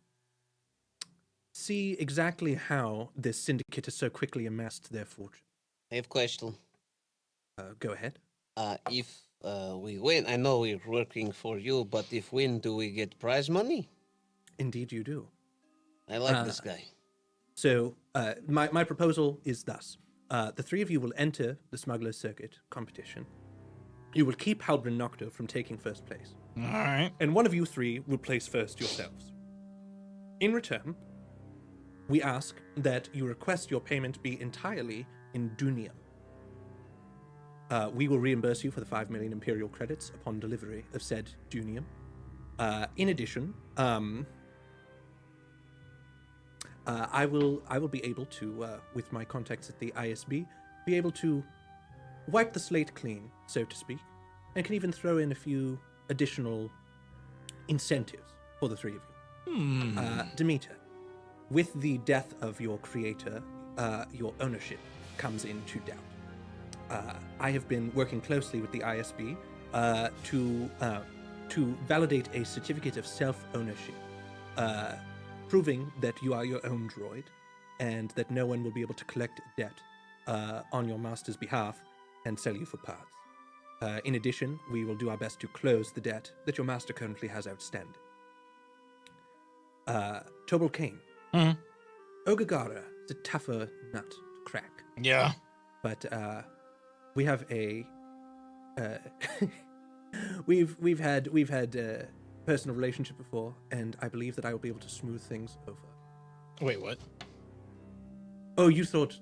see exactly how this syndicate has so quickly amassed their fortune. I have a question. Go ahead. If we win, I know we're working for you, but if win, do we get prize money? Indeed you do. I like this guy. So, my proposal is thus. The three of you will enter the Smuggler's Circuit competition. You will keep Halbrin Noctur from taking first place. All right. And one of you three will place first yourselves. In return, we ask that you request your payment be entirely in Dunium. We will reimburse you for the 5 million Imperial credits upon delivery of said Dunium. In addition, I will be able to, with my contacts at the ISB, be able to wipe the slate clean, so to speak, and can even throw in a few additional incentives for the three of you. Demeter, with the death of your creator, your ownership comes into doubt. I have been working closely with the ISB to validate a certificate of self-ownership, proving that you are your own droid and that no one will be able to collect debt on your master's behalf and sell you for parts. In addition, we will do our best to close the debt that your master currently has outstanding. Tobal Kane. Ogagara is a tougher nut to crack. Yeah. But we have a we've had a personal relationship before, and I believe that I will be able to smooth things over. Wait, what? Oh, you thought?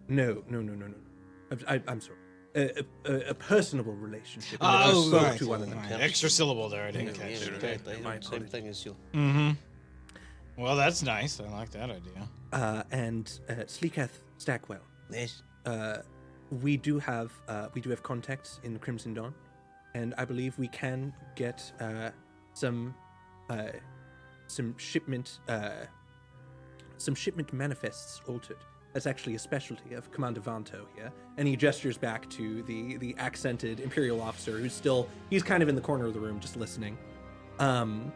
No. I'm sorry. A personable relationship. Oh, spoke right. to one another. Right. Extra syllable there. I didn't Yeah, catch. right. I My know the same thing as you. Mm-hmm. Well, that's nice. I like that idea. And Sleeketh Stackwell. Yes. We do have contacts in Crimson Dawn, and I believe we can get some shipment manifests altered. That's actually a specialty of Commander Vanto here, and he gestures back to the accented Imperial officer he's kind of in the corner of the room just listening, and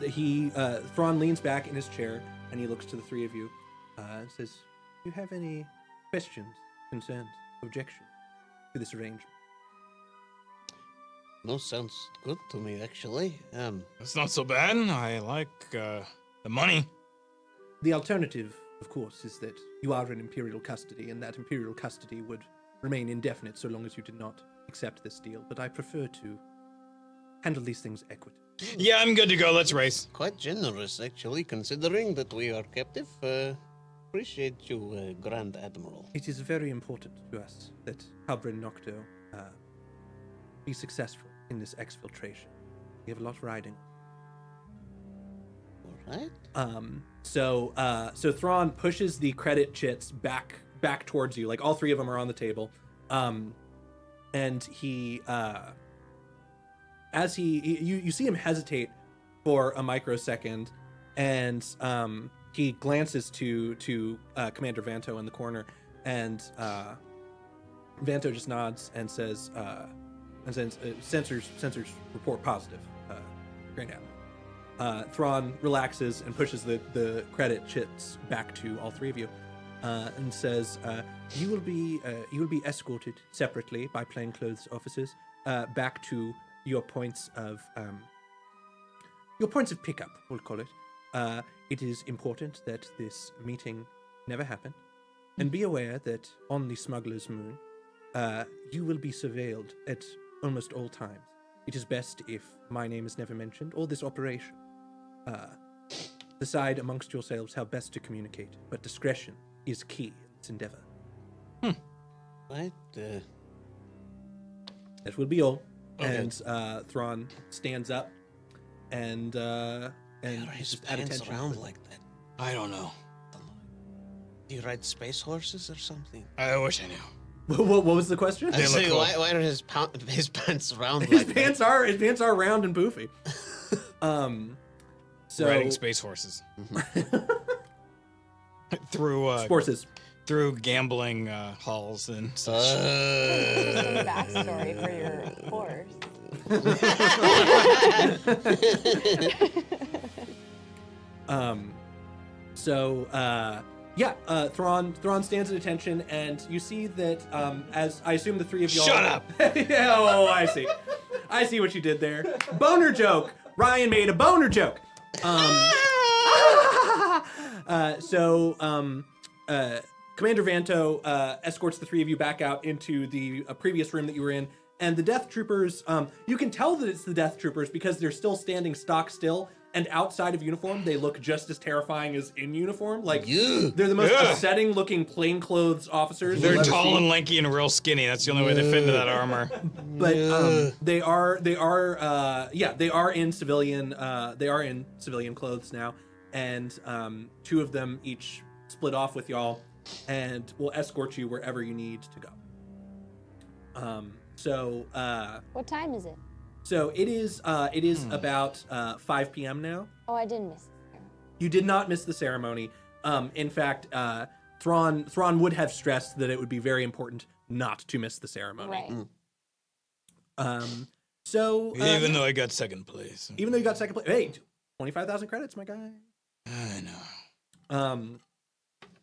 he Thrawn leans back in his chair and he looks to the three of you. and says, "Do you have any questions, concerns, objections to this arrangement?" No, sounds good to me, actually. That's not so bad. I like the money. The alternative, of course, is that you are in imperial custody, and that imperial custody would remain indefinite so long as you did not accept this deal. But I prefer to handle these things equitably. Yeah, I'm good to go. Let's race. Quite generous, actually, considering that we are captive. Appreciate you, Grand Admiral. It is very important to us that Halbrand Nocto be successful in this exfiltration. We have a lot riding. All right. So Thrawn pushes the credit chits back towards you. Like all three of them are on the table. And he you see him hesitate for a microsecond, and he glances to Commander Vanto in the corner, and Vanto just nods and says, sensors report positive, Grand Admiral. Thrawn relaxes and pushes the credit chits back to all three of you, and says, "You will be escorted separately by plainclothes officers back to your points of pickup. We'll call it. It is important that this meeting never happen, and be aware that on the Smuggler's Moon, you will be surveilled at almost all times. It is best if my name is never mentioned or this operation. Decide amongst yourselves how best to communicate, but discretion is key in this endeavor." Right. That will be all. Okay. And Thrawn stands up and Are he's his just at pants attention. around like that? I don't know. Do you ride space horses or something? I wish I knew. What was the question? I look say, cool. why are his pants round His like pants are round and poofy. So Riding space horses. through horses. through gambling halls and that? such. Backstory for your horse. Thrawn stands at attention, and you see that as I assume the three of y'all. Shut up! Yeah, oh, I see what you did there. Boner joke. Ryan made a boner joke. Commander Vanto escorts the three of you back out into the previous room that you were in, and the Death Troopers, you can tell that it's the Death Troopers because they're still standing stock still, and outside of uniform, they look just as terrifying as in uniform. Like, Yeah. they're the most Yeah. upsetting looking plainclothes officers. They're you'll ever tall see. and lanky and real skinny. That's the only way they fit into that armor. But they are in civilian clothes now, and two of them each split off with y'all and will escort you wherever you need to go. What time is it? So it is about 5 p.m. now. Oh, I didn't miss it. You did not miss the ceremony. In fact, Thrawn would have stressed that it would be very important not to miss the ceremony. Right. Even though I got second place. Even though you got second place, hey, 25,000 credits, my guy. I know.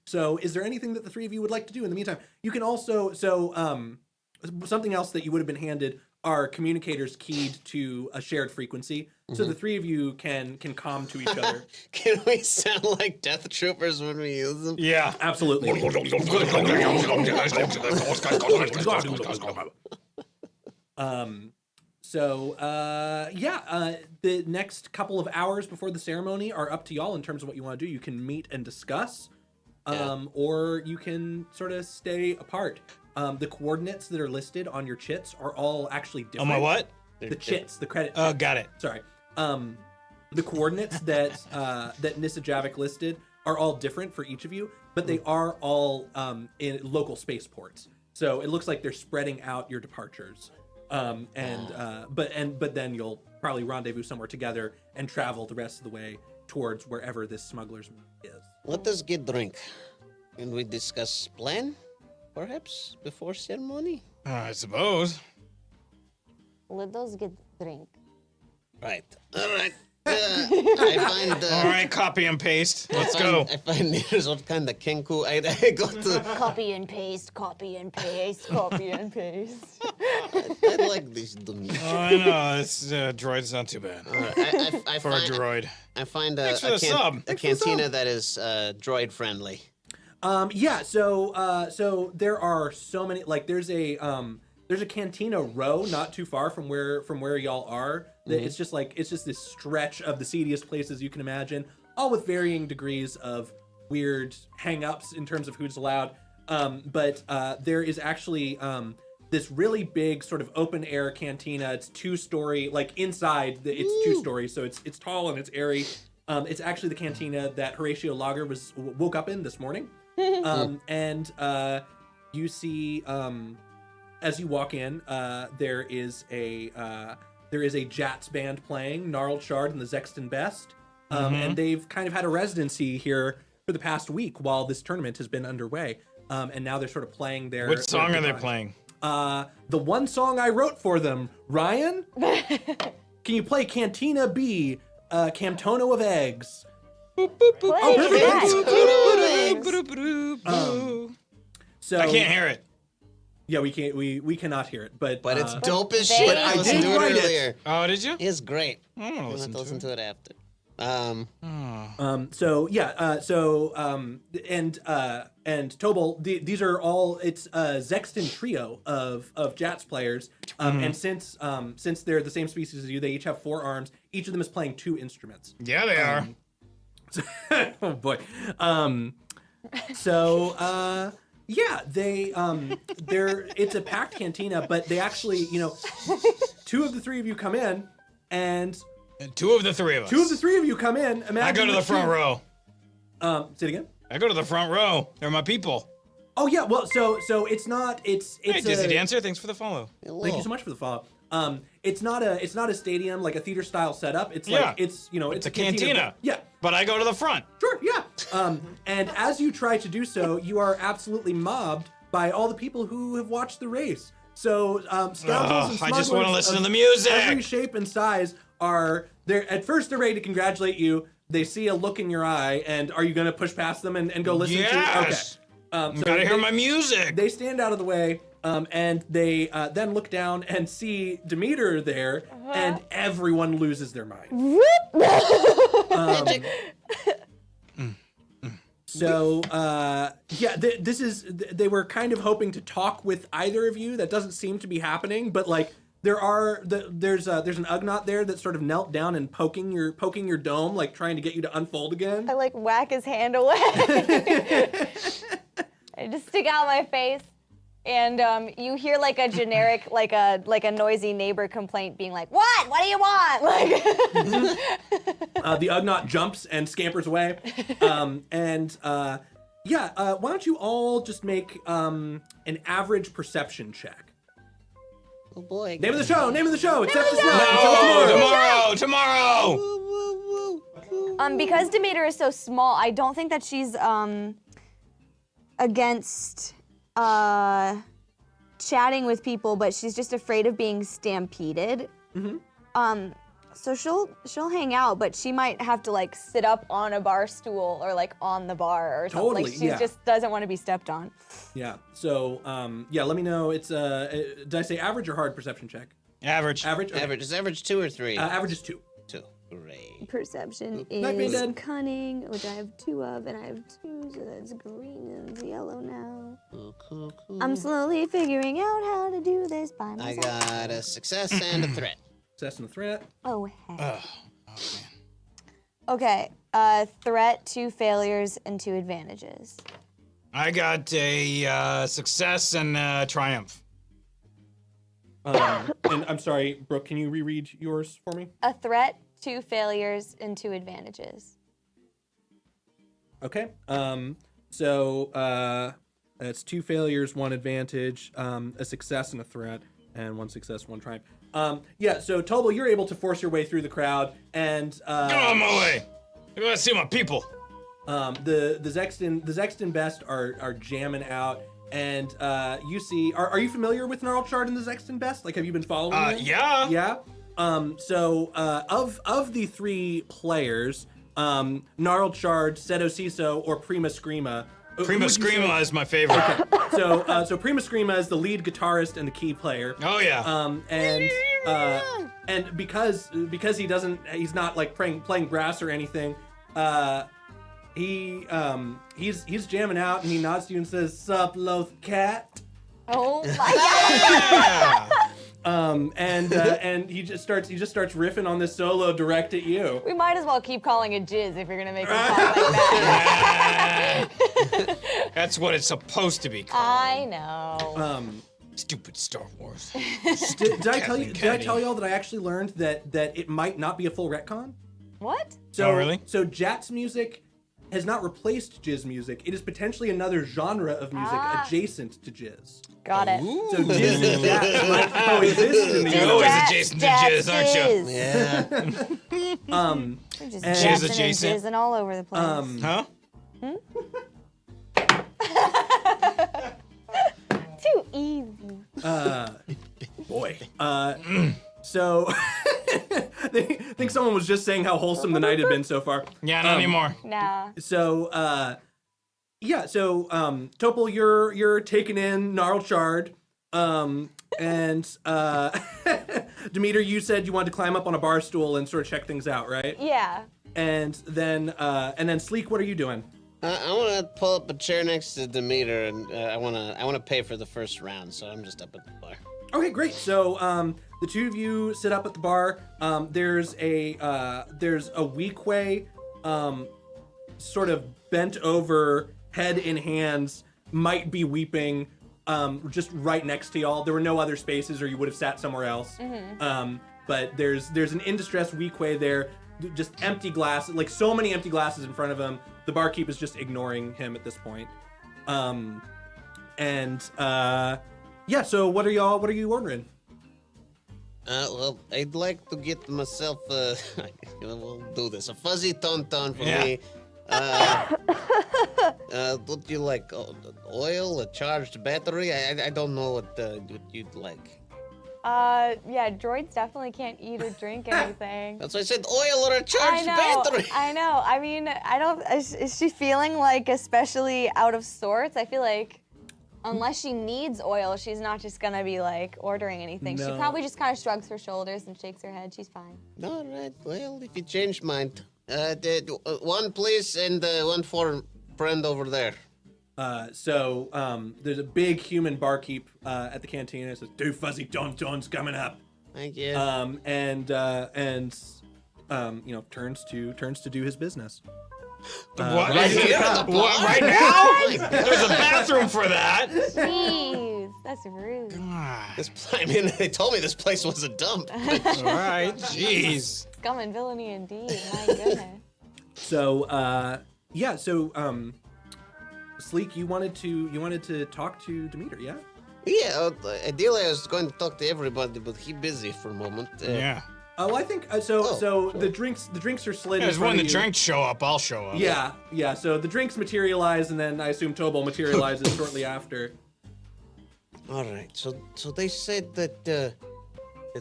So is there anything that the three of you would like to do in the meantime? You can also, something else that you would have been handed are communicators keyed to a shared frequency. So the three of you can comm to each other. Can we sound like Death Troopers when we use them? Yeah. Absolutely. The next couple of hours before the ceremony are up to y'all in terms of what you want to do. You can meet and discuss, or you can sort of stay apart. The coordinates that are listed on your chits are all actually different. On my what? The chits, the credit. Oh, chits. got it. Sorry. The coordinates that Nissa Javik listed are all different for each of you, but they are all in local spaceports. So it looks like they're spreading out your departures. But then you'll probably rendezvous somewhere together and travel the rest of the way towards wherever this smuggler's moon is. Let us get drink. Can we discuss plan, perhaps, before ceremony? I suppose. Let those get drink. Right. All right. I find. All right, copy and paste. Let's go. I find needles what kind of kenku. I go to. Copy and paste, copy and paste, copy and paste. I like these. Oh, I know. This droid's not too bad. I For a droid. I find Thanks for the sub. a cantina that is droid friendly. Yeah. So there are so many. Like, there's a cantina row not too far from where y'all are. It's just this stretch of the seediest places you can imagine, all with varying degrees of weird hang-ups in terms of who's allowed. But there is actually this really big sort of open air cantina. It's 2-story, like inside it's 2 stories, so it's tall and it's airy. It's actually the cantina that Horatio Lager woke up in this morning. And you see, as you walk in, there is a Jats band playing, Gnarled Shard and the Zexton Best. And they've kind of had a residency here for the past week while this tournament has been underway. And now they're sort of playing their... What song are they playing? The one song I wrote for them. Ryan? Can you play Cantina B, Camtono of Eggs? So I can't hear it. Yeah, we can't. We cannot hear it, but It's dope as shit. I I listened did to it write it. earlier. Oh, did you? It's great. I want to I'll have listen to to listen it. to it after. And Tobal, these are all it's a Zexton trio of Jats players, and since they're the same species as you, they each have 4 arms. Each of them is playing 2 instruments. Yeah, they are. Oh boy. Yeah, it's a packed cantina, but they actually, 2 of the 3 of you come in, and And 2 of the 3 of us. 2 of the 3 of you come in. Imagine I go to the front row. Say it again. I go to the front row. They're my people. Oh yeah, well, so it's not it's Hey, Disney a, Dancer, thanks for the follow. Thank you so much for the follow. It's not a stadium like a theater style setup. It's Yeah. like it's a cantina. Yeah. But I go to the front. Sure, yeah. And as you try to do so, you are absolutely mobbed by all the people who have watched the race. So scoundrels and I just smugglers want to listen to of the music. every shape and size are there. At first, they're ready to congratulate you. They see a look in your eye, and are you going to push past them and go listen to? Yes. Okay. So Gotta hear my music. They stand out of the way, and they then look down and see Demeter there, and everyone loses their mind. So, they were kind of hoping to talk with either of you. That doesn't seem to be happening, but like there's an Ugnaught there that sort of knelt down and poking your dome, like trying to get you to unfold again. I like whack his hand away. I just stick out my face, and you hear like a generic, like a noisy neighbor complaint, being like, "What? What do you want?" Like. The Ugnaught jumps and scampers away, why don't you all just make an average perception check? Oh boy. Name of the show. Except it's not. Oh, tomorrow. Because Demeter is so small, I don't think that she's against chatting with people, but she's just afraid of being stampeded. So she'll hang out, but she might have to like sit up on a bar stool or like on the bar or something. Totally, Like she yeah. just doesn't want to be stepped on. Yeah. So, let me know. It's did I say average or hard perception check? Average. Average. Okay. Average. Is average 2 or 3? Average is 2. 2. Great. Perception Night, is Maiden. cunning, which I have 2 of, and I have 2, so that's green and yellow now. Cool. I'm slowly figuring out how to do this by I myself. got a success and a threat. Success and a threat. Oh, heck. Oh, man. Okay, threat, 2 failures, and 2 advantages. I got a success and a triumph. And I'm sorry, Brooke. Can you reread yours for me? A threat, 2 failures, and 2 advantages. Okay. That's 2 failures, 1 advantage, a success and a threat, and 1 success, 1 triumph. So Tobal, you're able to force your way through the crowd, and Get out of my way. I gotta see my people. the Zexton Best are jamming out, and you see. Are you familiar with Gnarled Shard and the Zexton Best? Like, have you been following them? Yeah. Yeah. Of the 3 players, Gnarled Shard, Seto Ciso, or Prima Screama. Prima Screama is my favorite. So Prima Screama is the lead guitarist and the key player. Oh yeah. And because he's not like playing brass or anything, he's jamming out and he nods to you and says, "Sup, loath cat." Oh my god. Yeah. And he just starts riffing on this solo direct at you. We might as well keep calling it jizz if you're gonna make it sound like that. That's what it's supposed to be called. I know. Stupid Star Wars. Did I tell you? Did I Kennedy. tell y'all that I actually learned that it might not be a full retcon? What? So, Oh, really? So Jat's music has not replaced Jizz music. It is potentially another genre of music adjacent to Jizz. Got it. So Jizz and Jat might coexist in the You're universe. always adjacent to jizz, aren't you? Yeah. We're just And- jazzing adjacent. and jizzing all over the place. Huh? Too easy. Boy. So I think someone was just saying how wholesome the night had been so far. Yeah, not anymore. Nah. So Topol, you're taking in Gnarled Shard. And Demeter, you said you wanted to climb up on a bar stool and sort of check things out, right? Yeah. And then Sleek, what are you doing? I want to pull up a chair next to Demeter, and I want to pay for the first round, so I'm just up at the bar. Okay, great. So the two of you sit up at the bar. There's a Weequay, sort of bent over, head in hands, might be weeping, just right next to y'all. There were no other spaces, or you would have sat somewhere else. But there's an in distress Weequay there, just empty glass, like so many empty glasses in front of him. The barkeep is just ignoring him at this point. Yeah, so what are you ordering? Well, I'd like to get myself, we'll do this, a fuzzy tauntaun for Yeah. me. What do you like? Oil, a charged battery? I don't know what you'd like. Yeah, droids definitely can't eat or drink anything. That's why I said oil or a charged battery. I know. I mean, I don't. Is she feeling like especially out of sorts? I feel like unless she needs oil, she's not just gonna be like ordering anything. She No. probably just kind of shrugs her shoulders and shakes her head. She's fine. All right, well, if you change mind. One please, and one for friend over there. So there's a big human barkeep at the canteen that says, "Two fuzzy tauntauns coming up." Thank you. Turns to do his business. What? right here? What? Right now? There's a bathroom for that. Jeez, that's rude. I mean, they told me this place was a dump. All right. Jeez. Scum and villainy indeed. My goodness. So Sleek, you wanted to talk to Demeter, yeah? Yeah, ideally I was going to talk to everybody, but he busy for a moment. Yeah. Oh, I think so. The drinks are slid. in Because front when the of you. drinks show up, I'll show up. Yeah. So the drinks materialize, and then I assume Tobal materializes shortly after. All right, so they said that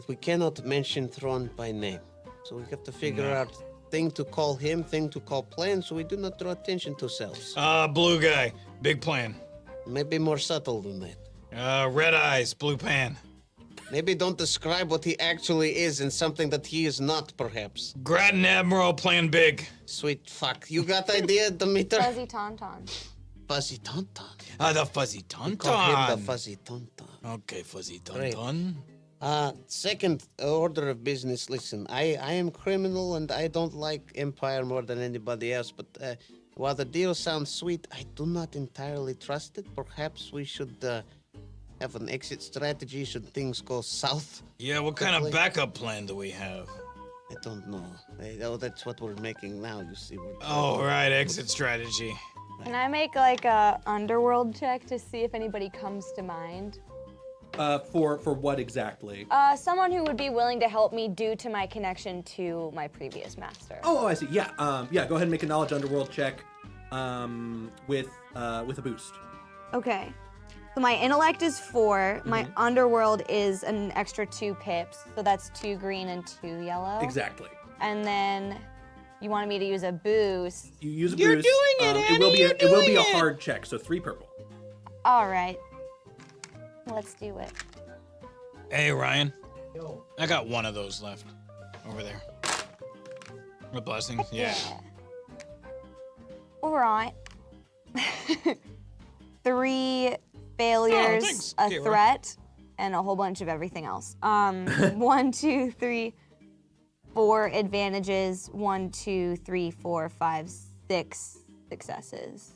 we cannot mention Thrawn by name, so we have to figure out thing to call him, thing to call Plan, so we do not draw attention to ourselves. Blue guy, big plan. Maybe more subtle than that. Red eyes, blue pan. Maybe don't describe what he actually is in something that he is not, perhaps. Grattan Admiral, plan big. Sweet fuck. You got idea, Demeter? Fuzzy tauntaun. Fuzzy Tauntaun. The fuzzy Call him the tauntaun. Fuzzy Tauntaun. Okay, fuzzy Great. tauntaun. Second order of business, listen, I am criminal and I don't like Empire more than anybody else, but while the deal sounds sweet, I do not entirely trust it. Perhaps we should have an exit strategy should things go south. Yeah, what kind of Quickly. backup plan do we have? I don't know. That's what we're making now, you see. Oh, right, exit strategy. Can I make like a underworld check to see if anybody comes to mind? For what exactly? Someone who would be willing to help me due to my connection to my previous master. Oh, I see. Yeah. Go ahead and make a knowledge underworld check, with a boost. Okay. So my intellect is 4. My underworld is an extra 2 pips. So that's 2 green and 2 yellow. Exactly. And then you wanted me to use a boost. You use a You're boost. doing it, It will be Annie, it will be you're a doing it. hard check, so 3 purple. All right. Let's do it. Hey, Ryan. I got one of those left over there. A blessing. Yeah. All right. 3 failures, thanks. a Okay, well. threat, and a whole bunch of everything else. 1, 2, 3, 4 advantages. 1, 2, 3, 4, 5, 6 successes.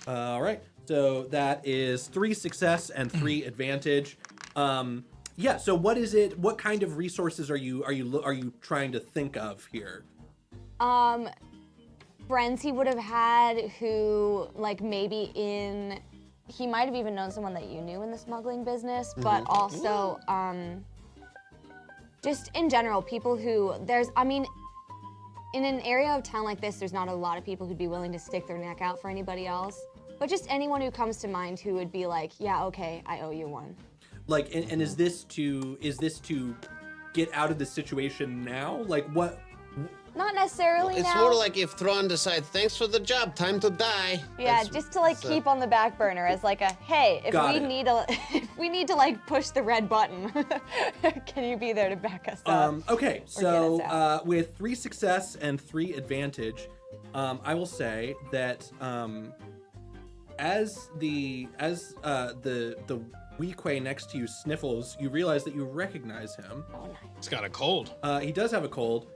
All right. So that is 3 success and 3 advantage. Yeah. So what is it? What kind of resources are you trying to think of here? Friends he would have had who, like, maybe he might have even known someone that you knew in the smuggling business, but also, just in general, people who, in an area of town like this, there's not a lot of people who'd be willing to stick their neck out for anybody else, but just anyone who comes to mind who would be like, yeah, okay, I owe you one. Like, and is this to get out of this situation now? Like, what? Not necessarily It's now. more like if Thrawn decides, thanks for the job, time to die. Yeah, just to like keep on the back burner as like a, hey, if Got we it. need if we need to like push the red button, can you be there to back us up? Okay, Or so get us out. with 3 success and 3 advantage, I will say that as the Weequay next to you sniffles, you realize that you recognize him. Oh, nice. It's got a cold. He does have a cold.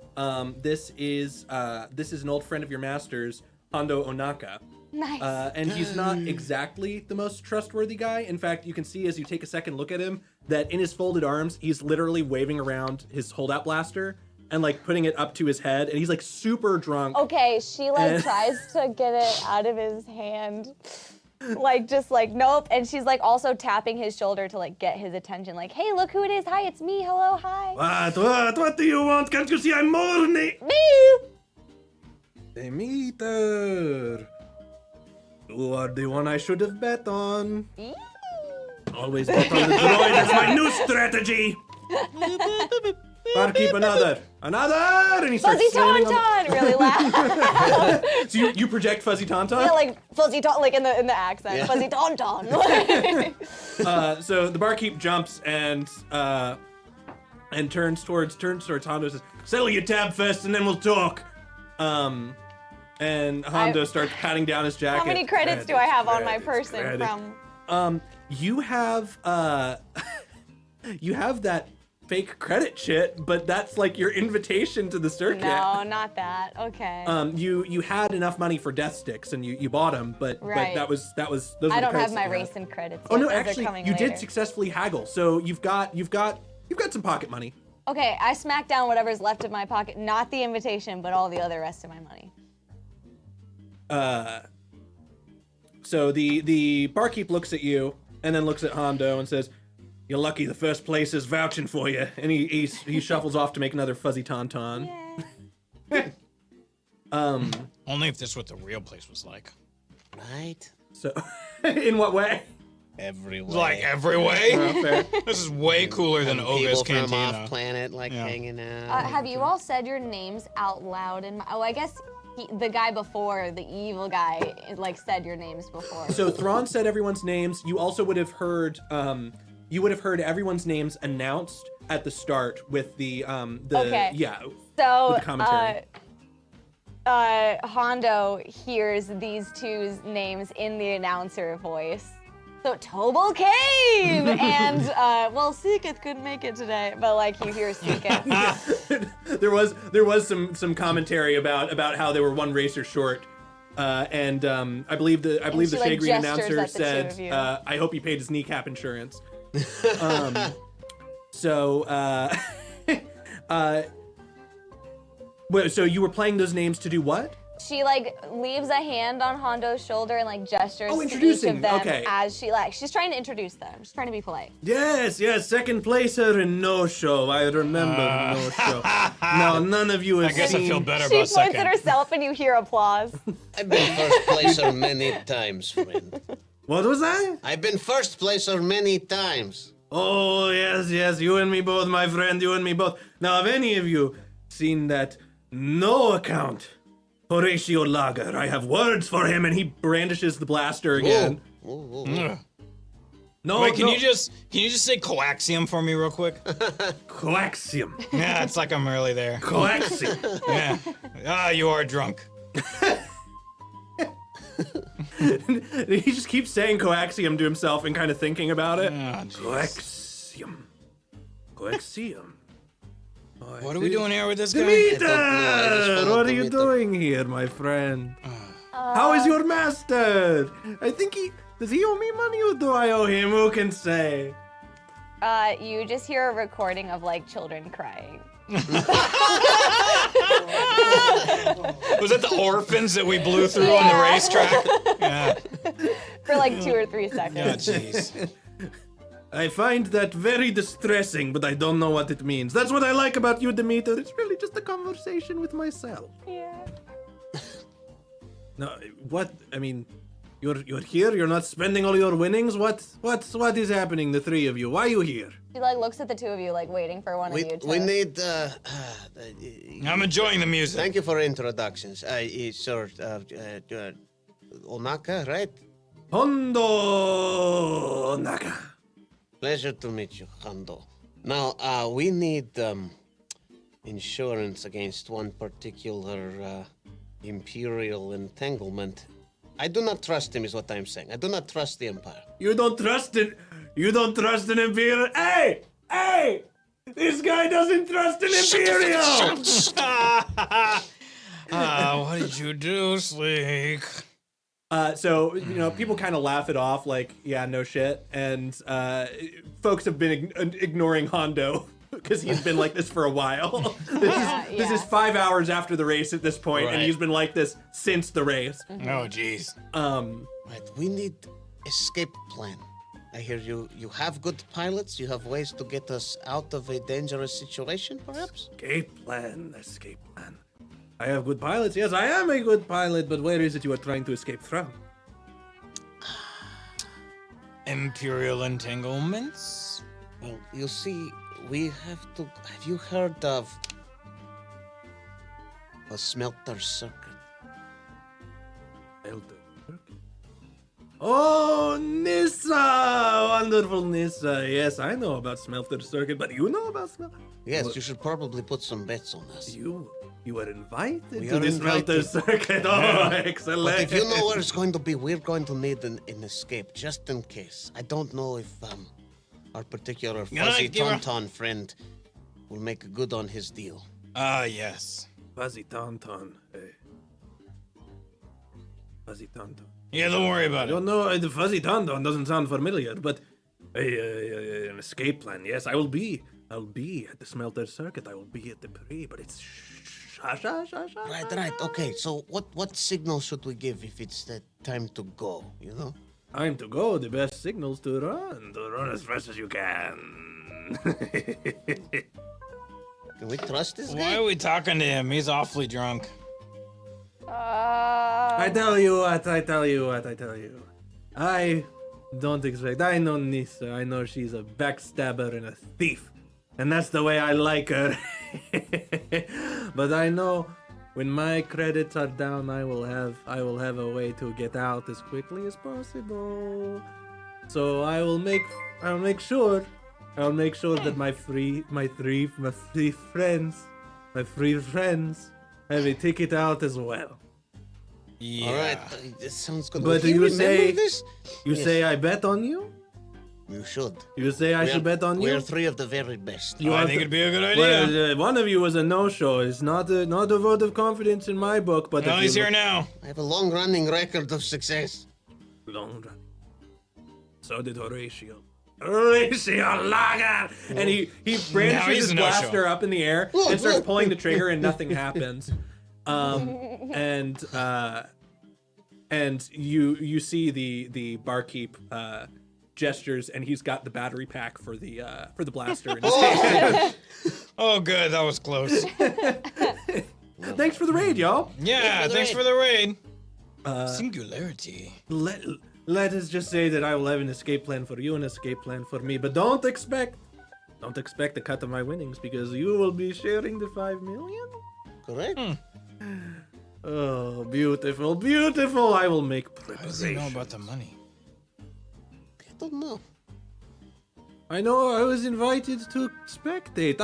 This is an old friend of your master's, Hondo Onaka. Nice. And he's not exactly the most trustworthy guy. In fact, you can see as you take a second look at him that in his folded arms, he's literally waving around his holdout blaster and like putting it up to his head, and he's like super drunk. Okay, she like And- tries to get it out of his hand. Like, just like, nope. And she's like also tapping his shoulder to like get his attention. Like, hey, look who it is. Hi, it's me. Hello, hi. What do you want? Can't you see I'm mourning? Me. Demeter. You are the one I should have bet on. Always bet on the droid. That's my new strategy. Barkeep, another, and he starts Fuzzy slamming on Tauntaun, really loud. the... So you project Fuzzy Tauntaun? Yeah, like Fuzzy Tauntaun, like in the accent. Yeah. Fuzzy Tauntaun. So the barkeep jumps and turns towards Hondo and says, "Settle your tab first, and then we'll talk." And Hondo starts patting down his jacket. How many credits do I have on my Credits, person credits. from? You have you have that fake credit shit, but that's like your invitation to the circuit. No, not that. Okay. You had enough money for death sticks and you bought them, but Right. that was those were I the don't credits have my that you had. racing credits. Oh yet. no, Those are actually, coming you later. did successfully haggle, so you've got some pocket money. Okay, I smacked down whatever's left of my pocket, not the invitation, but all the other rest of my money. So the barkeep looks at you and then looks at Hondo and says, "You're lucky the first place is vouching for you." And he shuffles off to make another Fuzzy Tauntaun. Only if this is what the real place was like. Right? So, in what way? Everywhere. Like every way. Fair. This is way cooler than People Oga's from Cantina. off planet, like Yeah. hanging out. Have you all said your names out loud? I guess the guy before, the evil guy, like said your names before. So Thrawn said everyone's names. You also would have heard everyone's names announced at the start with the Okay. yeah. So, with the commentary. Hondo hears these two's names in the announcer voice. So Tobal came, and well, Seeketh couldn't make it today, but like you hear Seeketh. there was some commentary about how they were one racer short. And I believe the she, like, Shade Green gestures announcer at the two said, of you. "I hope he paid his kneecap insurance." So you were playing those names to do what? She like leaves a hand on Hondo's shoulder and like gestures Oh, to each introducing, of them okay. as she's trying to introduce them. She's trying to be polite. Yes, second placer in No Show. I remember No Show. Now none of you have I guess I seen. feel better She about points second. at herself and you hear applause. I've been first placer many times, friend. What was that? I've been first placer many times. Oh, yes, you and me both, my friend, you and me both. Now, have any of you seen that no account Horatio Lager? I have words for him, and he brandishes the blaster again. Ugh. No, Wait, can no. you just say coaxium for me real quick? Coaxium. Yeah, it's like I'm really there. Coaxium. Yeah. Ah, you are drunk. He just keeps saying coaxium to himself and kind of thinking about it. Ah, jeez. Coaxium. Coaxium. Oh, What are we doing here with this guy? Demeter! I just followed What are you Demeter. doing here, my friend? How is your master? I think does he owe me money or do I owe him? Who can say? You just hear a recording of like children crying. Was it the orphans that we blew through on the racetrack? Yeah. For like 2 or 3 Oh, seconds. jeez. I find that very distressing, but I don't know what it means. That's what I like about you, Demeter. It's really just a conversation with myself. Yeah. No, what? I mean, you're here. You're not spending all your winnings. What is happening? The three of you. Why are you here? She like looks at the two of you, like waiting for one of you to. We need. I'm enjoying the music. Thank you for introductions. Sir, Onaka, right? Hondo Naka. Pleasure to meet you, Hondo. Now, we need insurance against one particular imperial entanglement. I do not trust him, is what I'm saying. I do not trust the Empire. You don't trust it. You don't trust an Imperial. Hey! This guy doesn't trust an Imperial! What did you do, Sleek? So, people kind of laugh it off like, yeah, no shit. And folks have been ignoring Hondo because he's been like this for a while. This is 5 hours after the race at this point, and Right. he's been like this since the race. Oh, jeez. Right, we need escape plan. I hear you have good pilots. You have ways to get us out of a dangerous situation, perhaps? Escape plan. I have good pilots. Yes, I am a good pilot, but where is it you are trying to escape from? Imperial entanglements? Well, you see, we have to... Have you heard of a smelter circuit? Oh, Nissa! Wonderful Nissa. Yes, I know about Smelter Circuit, but you know about Smelter? Yes, you should probably put some bets on us. You are invited We to are the Smelter invited. Circuit. Oh, excellent. But if you know where it's going to be, we're going to need an escape, just in case. I don't know if our particular fuzzy give her- tauntaun friend will make good on his deal. Yes. Fuzzy Tauntaun. Fuzzy Tauntaun. Yeah, don't worry I about it. don't know, the Fuzzy Tauntaun doesn't sound familiar, but an escape plan. Yes, I'll be at the Smelter Circuit. I will be at the Prix, but it's Right. Okay, so what signal should we give if it's the time to go, you know? Time to go. The best signals to run as fast as you can. Can we trust this Why guy? are we talking to him? He's awfully drunk. I tell you what. I don't expect. I know Nissa. I know she's a backstabber and a thief, and that's the way I like her. But I know when my credits are down, I will have a way to get out as quickly as possible. So I'll make sure that my three friends have a ticket out as well. Yeah. All right, this sounds good. But Will he you remember say- this? You Yes. say I bet on you? You should. You say I should bet on you? We're three of the very best. You I want think to- it'd be a good idea. Well, one of you was a no-show. It's not a vote of confidence in my book, but No, if he's you here now. I have a long-running record of success. Long run. So did Horatio. Horatio Lager! And he Now brandishes he's his a no-show. blaster up in the air and starts pulling the trigger, and nothing happens. And you see the barkeep gestures, and he's got the battery pack for the blaster in his hand. Oh, good. That was close. Thanks for the raid, y'all. Yeah, for the thanks raid. for the raid. Singularity. let us just say that I will have an escape plan for you, an escape plan for me. But don't expect a cut of my winnings because you will be sharing the 5 million. Correct. Oh, beautiful, beautiful! I will make How does he know preparations. about the money? I don't know. I know I was invited to spectate.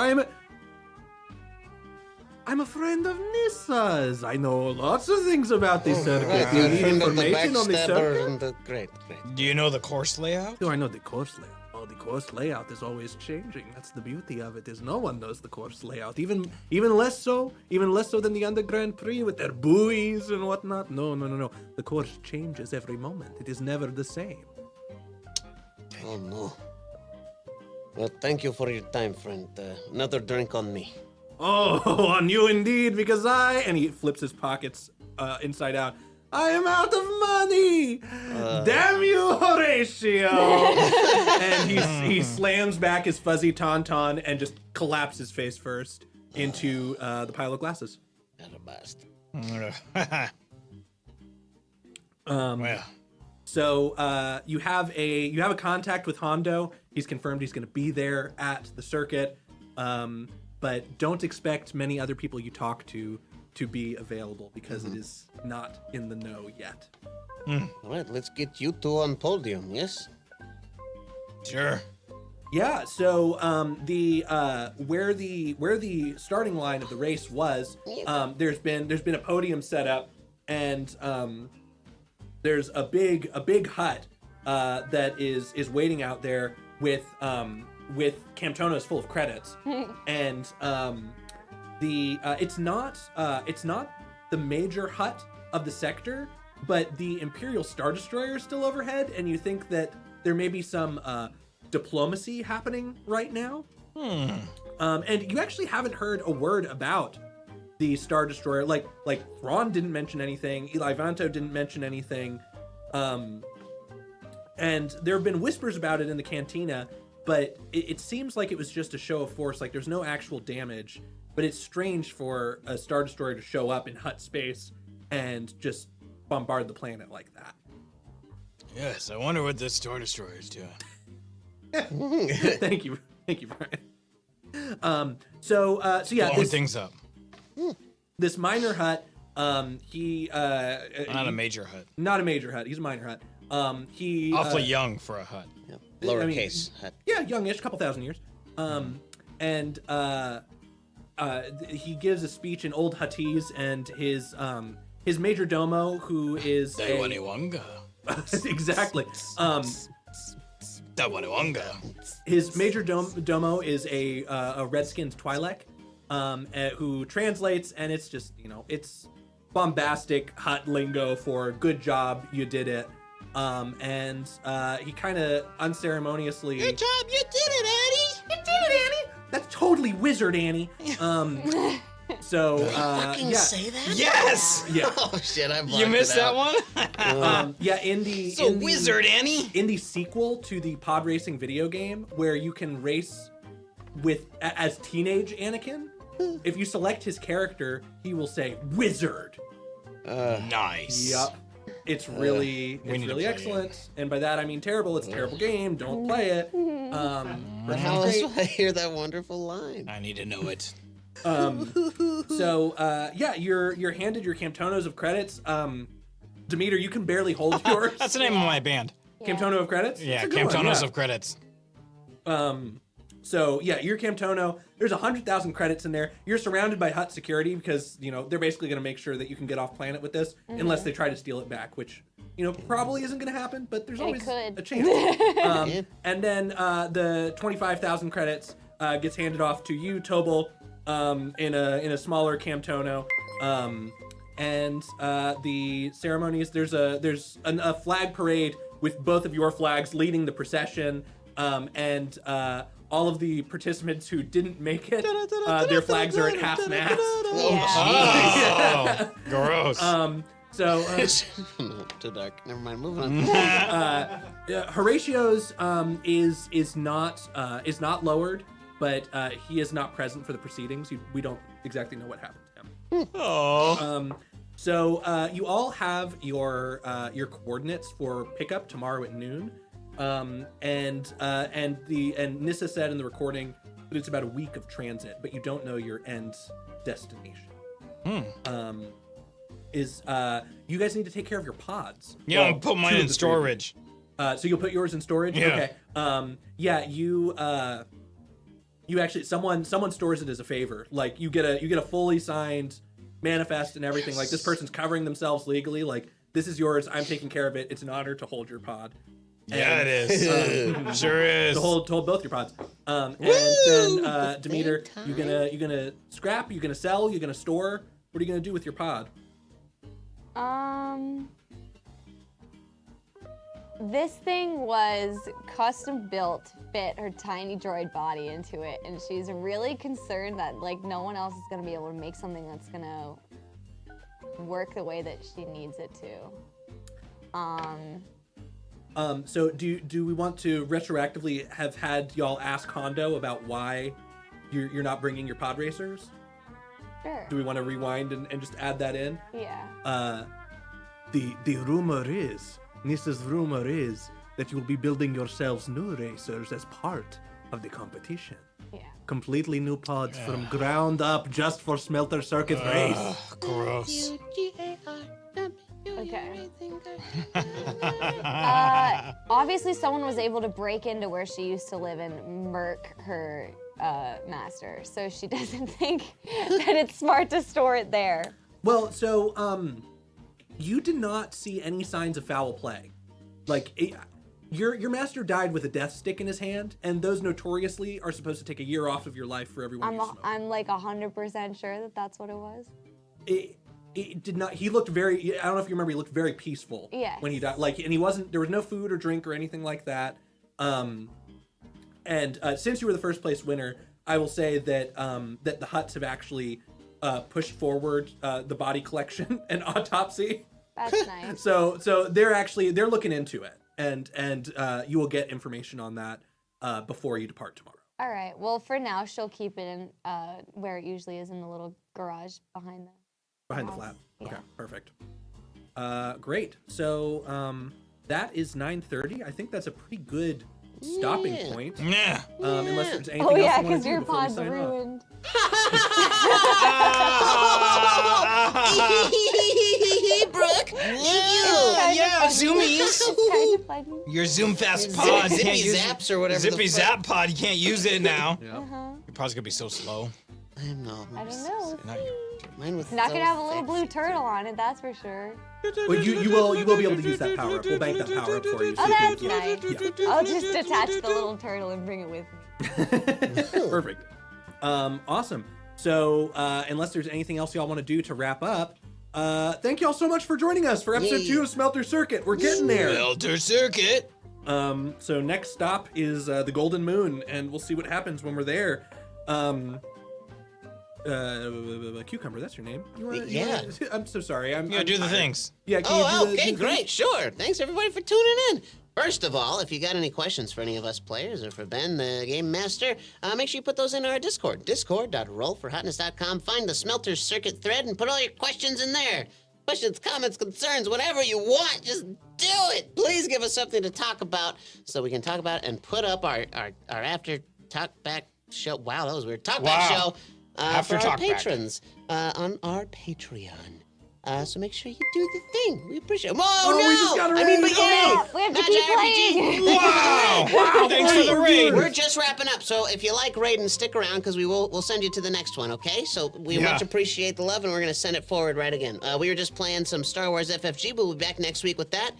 I'm a friend of Nissa's. I know lots of things about the circuit. Right, Do you you're a need friend of the information on the backstabber circuit? and the great. Do you know the course layout? Do I know the course layout? Oh, the course layout is always changing. That's the beauty of it. Is no one knows the course layout. Even less so than the Under Grand Prix with their buoys and whatnot. No. The course changes every moment. It is never the same. Oh no. Well, thank you for your time, friend. Another drink on me. Oh, on you indeed, because and he flips his pockets inside out. I am out of money! Damn you, Horatio! And he slams back his fuzzy tauntaun and just collapses face first into the pile of glasses. You're a bastard. Well, So you have a contact with Hondo. He's confirmed he's going to be there at the circuit, but don't expect many other people you talk to be available because it is not in the know yet. All right, let's get you two on podium, yes? sure. Yeah. So where the starting line of the race was, there's been a podium set up, and there's a big hut that is waiting out there with Camptonos full of credits, and it's not the major hut of the sector, but the Imperial Star Destroyer is still overhead, and you think that there may be some diplomacy happening right now. And you actually haven't heard a word about the Star Destroyer. Like Thrawn didn't mention anything, Eli Vanto didn't mention anything, and there have been whispers about it in the cantina, but it seems like it was just a show of force. Like there's no actual damage, but it's strange for a Star Destroyer to show up in hut space and just bombard the planet like that. Yes, I wonder what this Star Destroyer is doing. Thank you, Brian. So yeah, Blowing things up. this minor hut. Not a major hut. Not a major hut. He's a minor hut. He Awfully young for a hut. Yep. Lowercase. yeah, youngish, couple thousand years. And he gives a speech in Old Huttese, and his major domo, who is Dawaniwanga. exactly. Dawaniwanga. His major domo is a red-skinned Twi'lek, who translates, and it's just, it's bombastic hut lingo for "good job, you did it." And he kind of unceremoniously. Good job, you did it, Annie! You did it, Annie. That's totally wizard, Annie. So Fucking yeah, say that? Yes! yeah, Oh shit, I blocked You missed it that out. one? yeah. In the So in the- wizard, Annie! in the sequel to the pod racing video game, where you can race as teenage Anakin, if you select his character, he will say wizard. Nice. Yep. It's really we need to play excellent. And by that I mean terrible. It's a terrible game. Don't play it. But How it's else do I hear that wonderful line? I need to know it. So yeah, you're handed your Camptonos of credits. Demeter, you can barely hold yours. That's the name of my band. Camptono of credits? Yeah, That's a good one, Camptonos yeah. of credits. So yeah, your Camptono, there's 100,000 credits in there. You're surrounded by hut security because, they're basically going to make sure that you can get off planet with this unless they try to steal it back, which, probably isn't going to happen, but there's always could. a chance. And then the 25,000 credits gets handed off to you, Tobal, in a smaller Camptono. And the ceremonies, there's a flag parade with both of your flags leading the procession, and all of the participants who didn't make it, their flags are at half-mast. Oh, gross. So Too dark. Never mind. Moving on. Horatio's is not lowered, but he is not present for the proceedings. We don't exactly know what happened to him. Oh. So you all have your coordinates for pickup tomorrow at noon, and Nissa said in the recording that it's about a week of transit, but you don't know your end destination. You guys need to take care of your pods. Yeah, I'll put mine in storage. So you'll put yours in storage? Yeah. Okay. You actually someone stores it as a favor. Like you get a fully signed manifest and everything. Like this person's covering themselves legally. Like this is yours. I'm taking care of it. It's an honor to hold your pod. Yeah, it is. Sure is. To hold both your pods. And then Demeter, you gonna scrap? You gonna sell? You gonna store? What are you gonna do with your pod? This thing was custom built to fit her tiny droid body into it, and she's really concerned that like no one else is gonna be able to make something that's gonna work the way that she needs it to. So do we want to retroactively have had y'all ask Hondo about why you're not bringing your pod racers? Sure. Do we want to rewind and just add that in? Yeah. The rumor is, Nissa's rumor is that you'll be building yourselves new racers as part of the competition. Yeah. Completely new pods from ground up just for Smelter Circuit race. Gross. Okay. Obviously, someone was able to break into where she used to live and murk her master, so she doesn't think that it's smart to store it there. Well, so you did not see any signs of foul play. Like your master died with a death stick in his hand, and those notoriously are supposed to take a year off of your life for everyone you smoke. I'm like 100% sure that that's what it was. It did not. He looked very. I don't know if you remember. He looked very peaceful. Yes. When he died. Like, and he wasn't. There was no food or drink or anything like that. And since you were the first place winner, I will say that that the Hutts have actually pushed forward the body collection and autopsy. That's nice. So they're looking into it, and you will get information on that before you depart tomorrow. All right. Well, for now, she'll keep it in where it usually is, in the little garage behind the flap. Yeah. Okay, perfect. Great. So that is 9:30. I think that's a pretty good stopping point. Yeah. Unless there's anything Oh else yeah, you want because to do your before we pod's sign off. ruined. Brooke, Yeah, zoomies. Kind of funny. Your Zoom Fast pod. Zippy can't use Zaps or whatever. Zippy Zap pod. You can't use it now. Yeah. Your pod's gonna be so slow. I know. I don't know. Not your- Mine was Not so gonna have a little blue sexy. turtle on it, that's for sure. Well, you will be able to use that power up. We'll bank that power up for you. Oh, that's you nice. Yeah. I'll just attach the little turtle and bring it with me. Perfect. Awesome. So, unless there's anything else y'all want to do to wrap up, thank y'all so much for joining us for episode 2 of Smelter Circuit. We're getting there. Smelter Circuit. So next stop is the Golden Moon, and we'll see what happens when we're there. Cucumber, that's your name. Yeah. I'm so sorry. I'm do the tired. things. Yeah. Can you Oh, do okay, the great, sure. Thanks everybody for tuning in. First of all, if you got any questions for any of us players or for Ben, the game master, make sure you put those in our Discord. Discord.rollforhotness.com. Find the Smelter Circuit thread and put all your questions in there. Questions, comments, concerns, whatever you want, just do it. Please give us something to talk about so we can talk about it and put up our after talk back show. Wow, that was weird. Talk back show After for our talk back. patrons on our Patreon. So make sure you do the thing. We appreciate it. Whoa, Oh, no! we just got a I mean, raid. but yay! We have to Magic keep RPG. playing. Wow! Thanks for the raid. We're just wrapping up, so if you like Raiden, stick around because we'll send you to the next one, okay? So we much appreciate the love, and we're gonna send it forward right again. We were just playing some Star Wars FFG, but we'll be back next week with that.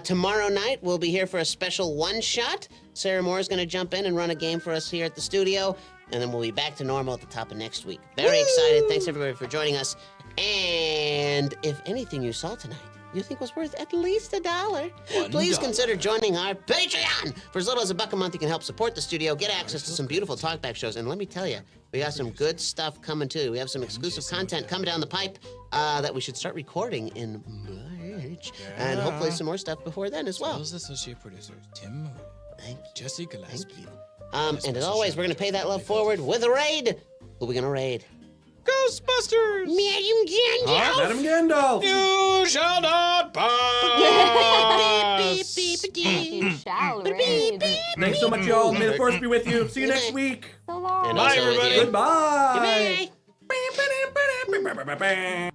Tomorrow night we'll be here for a special one-shot. Sarah Moore is gonna jump in and run a game for us here at the studio, and then we'll be back to normal at the top of next week. Very excited. Thanks everybody for joining us. And if anything you saw tonight you think was worth at least $1, please consider joining our Patreon. For as little as $1 a month, you can help support the studio, get access to some beautiful talkback shows, and let me tell you, we got some good stuff coming too. We have some exclusive content coming down the pipe that we should start recording in March, and hopefully some more stuff before then as well. Those associate producers, Tim Moody, Thank you. Jesse Gillespie. And as always, we're gonna pay that love forward with a raid. Who are we gonna raid? Ghostbusters! Madam Gandalf. Madam Gandalf. You shall not pass! You shall reign. Thanks so much, y'all. May the force be with you. See you next week. So long. And Bye, also with everybody. you. Goodbye. Goodbye. Bye.